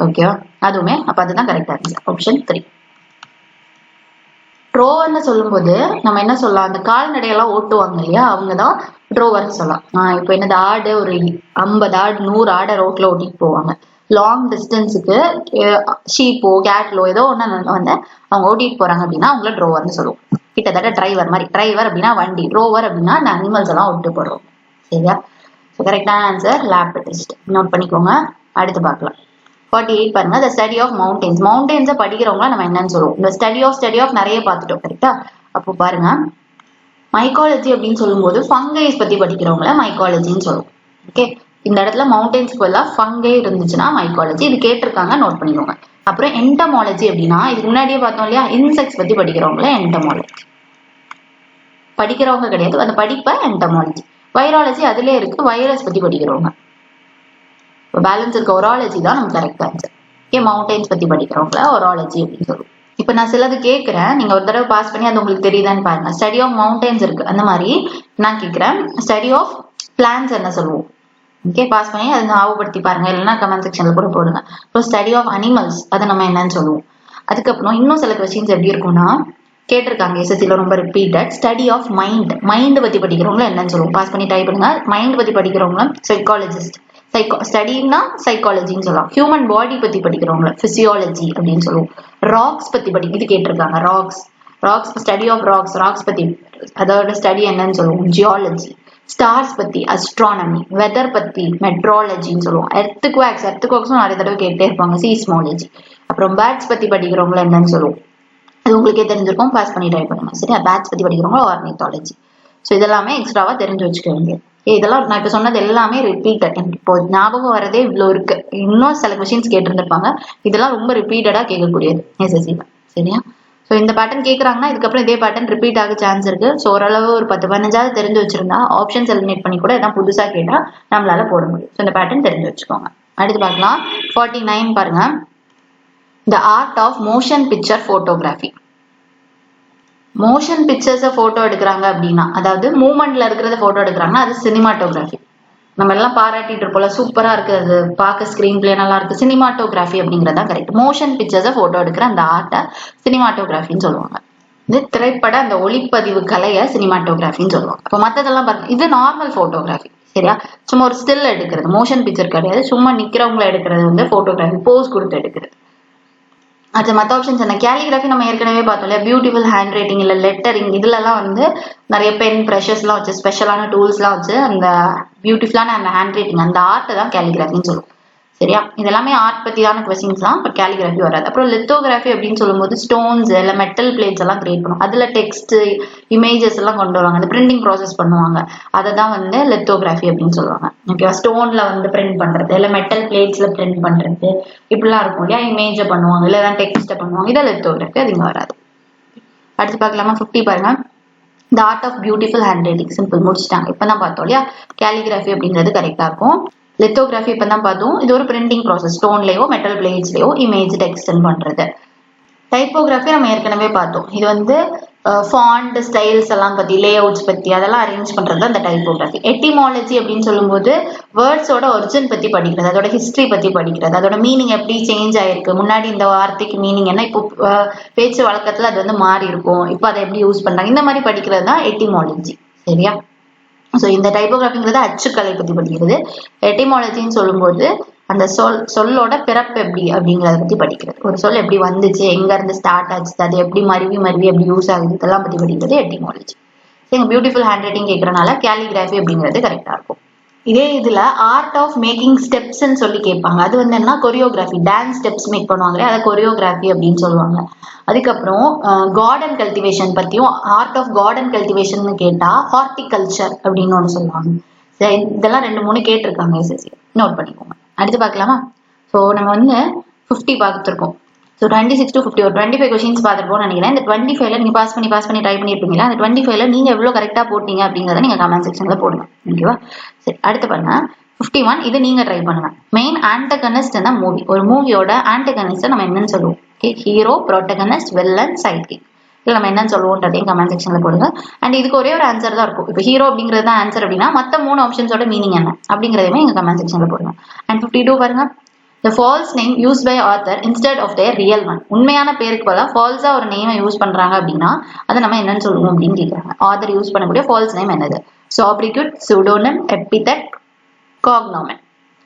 ஓகேவா? அதுவுமே அப்ப அதுதான் கரெக்டா இருந்துச்சு. ஆப்ஷன் 3. ட்ரோவர்னு சொல்லும்போது நம்ம என்ன சொல்லலாம்? அந்த கால்நடையெல்லாம் ஓட்டுவாங்க இல்லையா, அவங்கதான் ட்ரோவர்னு சொல்லலாம். இப்போ என்னது, ஆடு ஒரு 50 ஆடு 100 ஆடை ரோட்ல ஓட்டிட்டு போவாங்க. லாங் டிஸ்டன்ஸுக்கு ஷீப்போ கேட்லோ ஏதோ ஒன்று வந்து அவங்க ஓட்டிட்டு போறாங்க அப்படின்னா அவங்கள ட்ரோவர்னு சொல்லுவோம். கிட்டத்தட்ட டிரைவர் மாதிரி. டிரைவர் அப்படின்னா வண்டி, ரோவர் அப்படின்னா அந்த அனிமல்ஸ் எல்லாம் ஓட்டு போடுறோம். சரியா? ஸோ கரெக்டான ஆன்சர் லேபிடிஸ்ட். நோட் பண்ணிக்கோங்க. அடுத்து பார்க்கலாம். 48 பாருங்க. The study of mountains. மவுண்டெயின்ஸை படிக்கிறவங்கள நம்ம என்னன்னு சொல்லுவோம்? இந்த ஸ்டடி ஆஃப் நிறைய பார்த்துட்டோம். கரெக்டா? அப்போ பாருங்க, மைக்காலஜி அப்படின்னு சொல்லும்போது ஃபங்கைஸ் பத்தி படிக்கிறவங்கள மைக்காலஜின்னு சொல்லுவோம். ஓகே, இந்த இடத்துல மவுண்டெயின்ஸ்க்கு பதிலாக ஃபங்கை இருந்துச்சுன்னா மைக்காலஜி. இது கேட்டிருக்காங்க, நோட் பண்ணிக்கோங்க. அப்புறம் என்டமாலஜி அப்படின்னா இதுக்கு முன்னாடியே பார்த்தோம் இல்லையா, இன்செக்ட்ஸ் பத்தி படிக்கிறவங்கள என்டமாலஜி. படிக்கிறவங்க கிடையாது, அந்த படிப்பை என்டமாலஜி. வைராலஜி அதுலயே இருக்கு, வைரஸ் பத்தி படிக்கிறவங்க. பேலன்ஸ் இருக்க ஒராலஜி தான் நமக்கு கரெக்ட் ஆன்சர். ஓகே, மவுண்டெயின்ஸ் பத்தி படிக்கிறவங்கள ஒராலஜி அப்படின்னு சொல்லுவோம். இப்ப நான் சிலது கேட்கிறேன், நீங்க ஒரு தடவை பாஸ் பண்ணி அது உங்களுக்கு தெரியுதான்னு பாருங்க. ஸ்டடி ஆஃப் மவுண்டெயின்ஸ் இருக்கு, அந்த மாதிரி நான் கேட்கிறேன் ஸ்டடி ஆஃப் பிளான்ஸ் என்ன சொல்லுவோம்? ஓகே, பாஸ் பண்ணி அதை ஞாபகப்படுத்தி பாருங்க, இல்லைன்னா கமெண்ட் செக்ஷன்ல கூட போடுங்க. அப்புறம் ஸ்டடி ஆஃப் அனிமல்ஸ், அதை நம்ம என்னன்னு சொல்லுவோம். அதுக்கப்புறம் இன்னும் சில கொஸ்டின்ஸ் எப்படி இருக்கும்னா கேட்டிருக்காங்க எஸ்எஸ்சில ரொம்ப ரிப்பீட்டட். ஸ்டடி ஆஃப் மைண்ட் பத்தி படிக்கிறவங்க என்னன்னு சொல்லுவோம்? பாஸ் பண்ணி டைப் பண்ணுங்க. மைண்ட் பத்தி படிக்கிறவங்க சைக்காலஜிஸ்ட். ஸ்டடினா சைக்காலஜின்னு சொல்லலாம். ஹியூமன் பாடி பத்தி படிக்கிறவங்க பிசியாலஜி அப்படின்னு சொல்லுவோம். ராக்ஸ் பத்தி இது கேட்டிருக்காங்க. ராக்ஸ் ஸ்டடி ஆஃப் ராக்ஸ் பத்தி அதோட ஸ்டடி என்னன்னு சொல்லுவோம்? ஜியாலஜி. ஸ்டார்ஸ் பத்தி அஸ்ட்ரானமி. வெதர் பத்தி மெட்ராலஜின்னு சொல்லுவோம். எர்த்குவாக்ஸும் நிறைய தடவை கேட்டே இருப்பாங்க, சீஸ்மாலஜி. அப்புறம் பேட்ஸ் பத்தி படிக்கிறவங்க என்னன்னு சொல்லுவோம்? அது உங்களுக்கே தெரிஞ்சிருக்கும், பாஸ் பண்ணி ட்ரை பண்ணுங்க. சரியா? பேட்ஸ் பத்தி படிக்கிறவங்க ஆர்னித்தாலஜி. ஸோ இதெல்லாமே எக்ஸ்ட்ராவா தெரிஞ்சு வச்சுக்க வேண்டியது. இதெல்லாம் நான் இப்ப சொன்னது எல்லாமே ரிப்பீட்டட். இப்போ ஞாபகம் வரதே இவ்வளவு இருக்கு. இன்னும் சில கொஸ்டின்ஸ் கேட்டிருந்திருப்பாங்க, இதெல்லாம் ரொம்ப ரிப்பீட்டடா கேட்கக்கூடியது எஸ்எஸ்சில. சரியா? ஸோ இந்த பேட்டர்ன் கேட்கறாங்கன்னா இதுக்கப்புறம் இதே பேட்டர்ன் ரிப்பீட் ஆக சான்ஸ் இருக்கு. ஸோ ஓரளவு ஒரு 10-15 தெரிஞ்சு வச்சிருந்தா ஆப்ஷன்ஸ் எலிமினேட் பண்ணி கூட எதாவது புதுசா கேட்டா நம்மளால போட முடியும். ஸோ இந்த பேட்டர்ன் தெரிஞ்சு வச்சுக்கோங்க. அடுத்து பார்க்கலாம். 49 பாருங்க. the art of motion picture photography. Motion பிக்சர்ஸை ஃபோட்டோ எடுக்கிறாங்க அப்படின்னா, அதாவது மூமெண்ட்ல இருக்கிறத ஃபோட்டோ எடுக்கிறாங்கன்னா அது சினிமாட்டோகிராஃபி. நம்ம எல்லாம் பாராட்டிட்டு இருப்போம்ல, சூப்பரா இருக்கு, அது பார்க்க ஸ்கிரீன் பிளே நல்லா இருக்கு, சினிமாட்டோகிராஃபி அப்படிங்கிறதா கரெக்ட். மோஷன் பிக்சர்ஸை ஃபோட்டோ எடுக்கிற அந்த ஆர்ட்டை சினிமாட்டோகிராஃபின்னு சொல்லுவாங்க. இது திரைப்பட அந்த ஒளிப்பதிவு கலையை சினிமாட்டோகிராஃபின்னு சொல்லுவாங்க. இப்போ மற்றதெல்லாம் பாருங்க, இது நார்மல் ஃபோட்டோகிராஃபி. சரியா, சும்மா ஒரு ஸ்டில் எடுக்கிறது, மோஷன் பிக்சர் கிடையாது. சும்மா நிக்கிறவங்களை எடுக்கிறது வந்து ஃபோட்டோகிராஃபி, போஸ் கொடுத்து எடுக்கிறது. அது மற்ற ஆப்ஷன்ஸ் என்ன? கேலிகிராஃபி நம்ம ஏற்கனவே பார்த்தோம் இல்லையா, பியூட்டிஃபுல் ஹேண்ட் ரைட்டிங் இல்லை லெட்டரிங், இதுலலாம் வந்து நிறைய பென் ப்ரெஷர்ஸ்லாம் வச்சு ஸ்பெஷலான டூல்ஸ்லாம் வச்சு அந்த பியூட்டிஃபுல்லான அந்த ஹேண்ட் ரைட்டிங் அந்த ஆர்ட்டை தான் கேலிகிராஃபின்னு சொல்லுவோம். சரியா, இதெல்லாமே ஆர்ட் பற்றியான கொஸ்டின்ஸ் தான். இப்போ கேலிகிராஃபி வராது. அப்புறம் லித்தோகிராஃபி அப்படின்னு சொல்லும்போது ஸ்டோன்ஸ் இல்லை மெட்டல் பிளேட்ஸ் எல்லாம் கிரியேட் பண்ணுவோம், அதில் டெக்ஸ்ட் இமேஜஸ் எல்லாம் கொண்டு வருவாங்க, அந்த பிரிண்டிங் ப்ராசஸ் பண்ணுவாங்க, அதை தான் வந்து லித்தோகிராஃபி அப்படின்னு சொல்லுவாங்க. ஓகேவா, ஸ்டோன்ல வந்து பிரிண்ட் பண்றது இல்லை மெட்டல் பிளேட்ஸ்ல பிரிண்ட் பண்றது இப்படிலாம் இருக்கும் இல்லையா, இமேஜை பண்ணுவாங்க இல்லை தான் டெக்ஸ்ட்டை பண்ணுவாங்க, இதை லித்தோகிராஃபி. அது இங்கே வராது. அடுத்து பார்க்கலாமா? 50 பாருங்க. The art of beautiful handwriting, simple முடிச்சிட்டாங்க. இப்போ தான் பார்த்தோம் இல்லையா, கேலிகிராஃபி அப்படிங்கிறது கரெக்டாக இருக்கும். லித்தோகிராஃபி இப்போ தான் பார்த்தோம், இது ஒரு பிரிண்டிங் ப்ராசஸ், ஸ்டோன்லேயோ மெட்டல் பிளேட்ஸ்லேயோ இமேஜ் டெக்ஸ்டன் பண்ணுறது. டைப்போகிராஃபி நம்ம ஏற்கனவே பார்த்தோம், இது வந்து ஃபாண்ட் ஸ்டைல்ஸ் எல்லாம் பற்றி, லே அவுட்ஸ் பற்றி அதெல்லாம் அரேஞ்ச் பண்ணுறது அந்த டைப்போகிராஃபி. எட்டிமாலஜி அப்படின்னு சொல்லும்போது வேர்ட்ஸோட ஒரிஜின் பற்றி படிக்கிறது, அதோட ஹிஸ்ட்ரி பற்றி படிக்கிறது, அதோட மீனிங் எப்படி சேஞ்ச் ஆயிருக்கு, முன்னாடி இந்த வார்த்தைக்கு மீனிங் என்ன, இப்போ பேச்சு வழக்கத்தில் அது வந்து மாறி இருக்கும், இப்போ அதை எப்படி யூஸ் பண்ணுறாங்க, இந்த மாதிரி படிக்கிறது தான் எட்டிமாலஜி. சரியா, ஸோ இந்த டைப்போகிராஃபிங்கிறது அச்சுக்கலை பற்றி படிக்கிறது. எட்டிமாலஜின்னு சொல்லும்போது அந்த சொல்லோட பிறப்பு எப்படி அப்படிங்கிறத பற்றி படிக்கிறது, ஒரு சொல் எப்படி வந்துச்சு, எங்க இருந்து ஸ்டார்ட் ஆச்சு, அது எப்படி மருவி எப்படி யூஸ் ஆகுது, இதெல்லாம் பற்றி படிக்கிறது எட்டிமாலஜி. எங்க பியூட்டிஃபுல் ஹேண்ட் ரைட்டிங் கேட்கறனால கேலிகிராஃபி அப்படிங்கிறது கரெக்டாக இருக்கும். இதே இதுல ஆர்ட் ஆஃப் மேக்கிங் ஸ்டெப்ஸ்ன்னு சொல்லி கேட்பாங்க, அது வந்து என்ன, கொரியோகிராஃபி, டான்ஸ் ஸ்டெப்ஸ் மேக் பண்ணுவாங்களே அதை கொரியோகிராஃபி அப்படின்னு சொல்லுவாங்க. அதுக்கப்புறம் கார்டன் கல்டிவேஷன் பற்றியும், ஆர்ட் ஆஃப் கார்டன் கல்டிவேஷன் கேட்டா ஹார்டிகல்ச்சர் அப்படின்னு ஒன்று சொல்லுவாங்க. இதெல்லாம் 2-3 கேட்டிருக்காங்க எஸ்எஸ்சி, நோட் பண்ணிக்கோங்க. அடுத்து பார்க்கலாமா? ஸோ நம்ம வந்து 50 பார்த்துருக்கோம். ஸோ 26 to 50 ஒரு 25 கொஸ்டின்ஸ் பார்த்துருப்போம்னு நினைக்கிறேன். இந்த 25ல நீங்கள் பாஸ் பண்ணி ட்ரை பண்ணியிருப்பீங்களா? அந்த 25ல நீங்கள் எவ்வளோ கரெக்டாக போட்டீங்க அப்படிங்கிறத நீங்கள் கமெண்ட் செக்ஷனில் போடுங்க. ஓகேவா, சரி. அடுத்து பாருங்க 51, இது நீங்கள் ட்ரை பண்ணுங்க. மெயின் ஆன்டகனிஸ்ட் என்ன மூவி, ஒரு மூவியோட ஆன்டகனிஸ்ட்டை நம்ம என்னன்னு சொல்லுவோம்? Okay, hero, protagonist, villain, sidekick, இல்லை நம்ம என்னன்னு சொல்லுவோன்றதையும் கமெண்ட் செக்ஷனில் போடுங்க. அண்ட் இதுக்கு ஒரே ஒரு ஆன்சர் தான் இருக்கும். இப்போ ஹீரோ அப்படிங்கிறது தான் ஆன்சர் அப்படின்னா மற்ற 3 ஆப்ஷன்ஸோட மீனிங் என்ன அப்படிங்கிறதையுமே எங்கள் கமெண்ட் செக்ஷனில் போடுங்க. அண்ட் 52 பாருங்க. The false name used by author instead of their real one. உண்மையான பேருக்கு பதிலா ஃபால்ஸா ஒரு நேமை யூஸ் பண்றாங்க அப்படின்னா அதை நம்ம என்னன்னு சொல்லுவோம் அப்படின்னு கேட்கறாங்க. ஆத்தர் யூஸ் பண்ணக்கூடிய ஃபால்ஸ் நேம் என்னது? சாப்ரிக்யூட், சூடோனிம், எபிதெட், காக்னோமன்.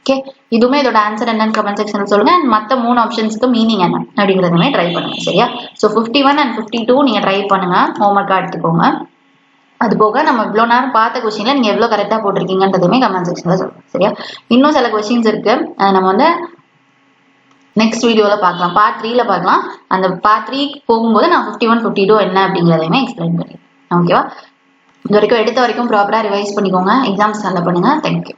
ஓகே, இதுவுமே இதோட ஆன்சர் என்னன்னு கமெண்ட் செக்ஷன்ல சொல்லுங்க. அண்ட் மற்ற 3 ஆப்ஷன்ஸ்க்கு மீனிங் என்ன அப்படிங்கிறதுமே ட்ரை பண்ணுங்க. சரியா, ஸோ 51 and 52 நீங்க ட்ரை பண்ணுங்க, ஹோம்ஒர்க்காக எடுத்துக்கோங்க. அது போக நம்ம இவ்வளோ நேரம் பார்த்த கொஸ்டின்ல நீங்க எவ்வளோ கரெக்டாக போட்டிருக்கீங்கன்றதுமே கமெண்ட் செக்ஷன்ல சொல்லுங்க. சரியா, இன்னும் சில கொஸ்டின்ஸ் இருக்கு, நம்ம வந்து நெக்ஸ்ட் வீடியோவில் பார்க்கலாம், பார்ட் 3ல பார்க்கலாம். அந்த பார்ட் 3 போகும்போது நான் 51, 52 என்ன அப்படிங்கிறதையுமே எக்ஸ்பிளைன் பண்ணிடுறேன். ஓகேவா, இது வரைக்கும் எடுத்த வரைக்கும் ப்ராப்பராக ரிவைஸ் பண்ணிக்கோங்க, எக்ஸாம்ஸ் நல்லா பண்ணுங்க. தேங்க்யூ.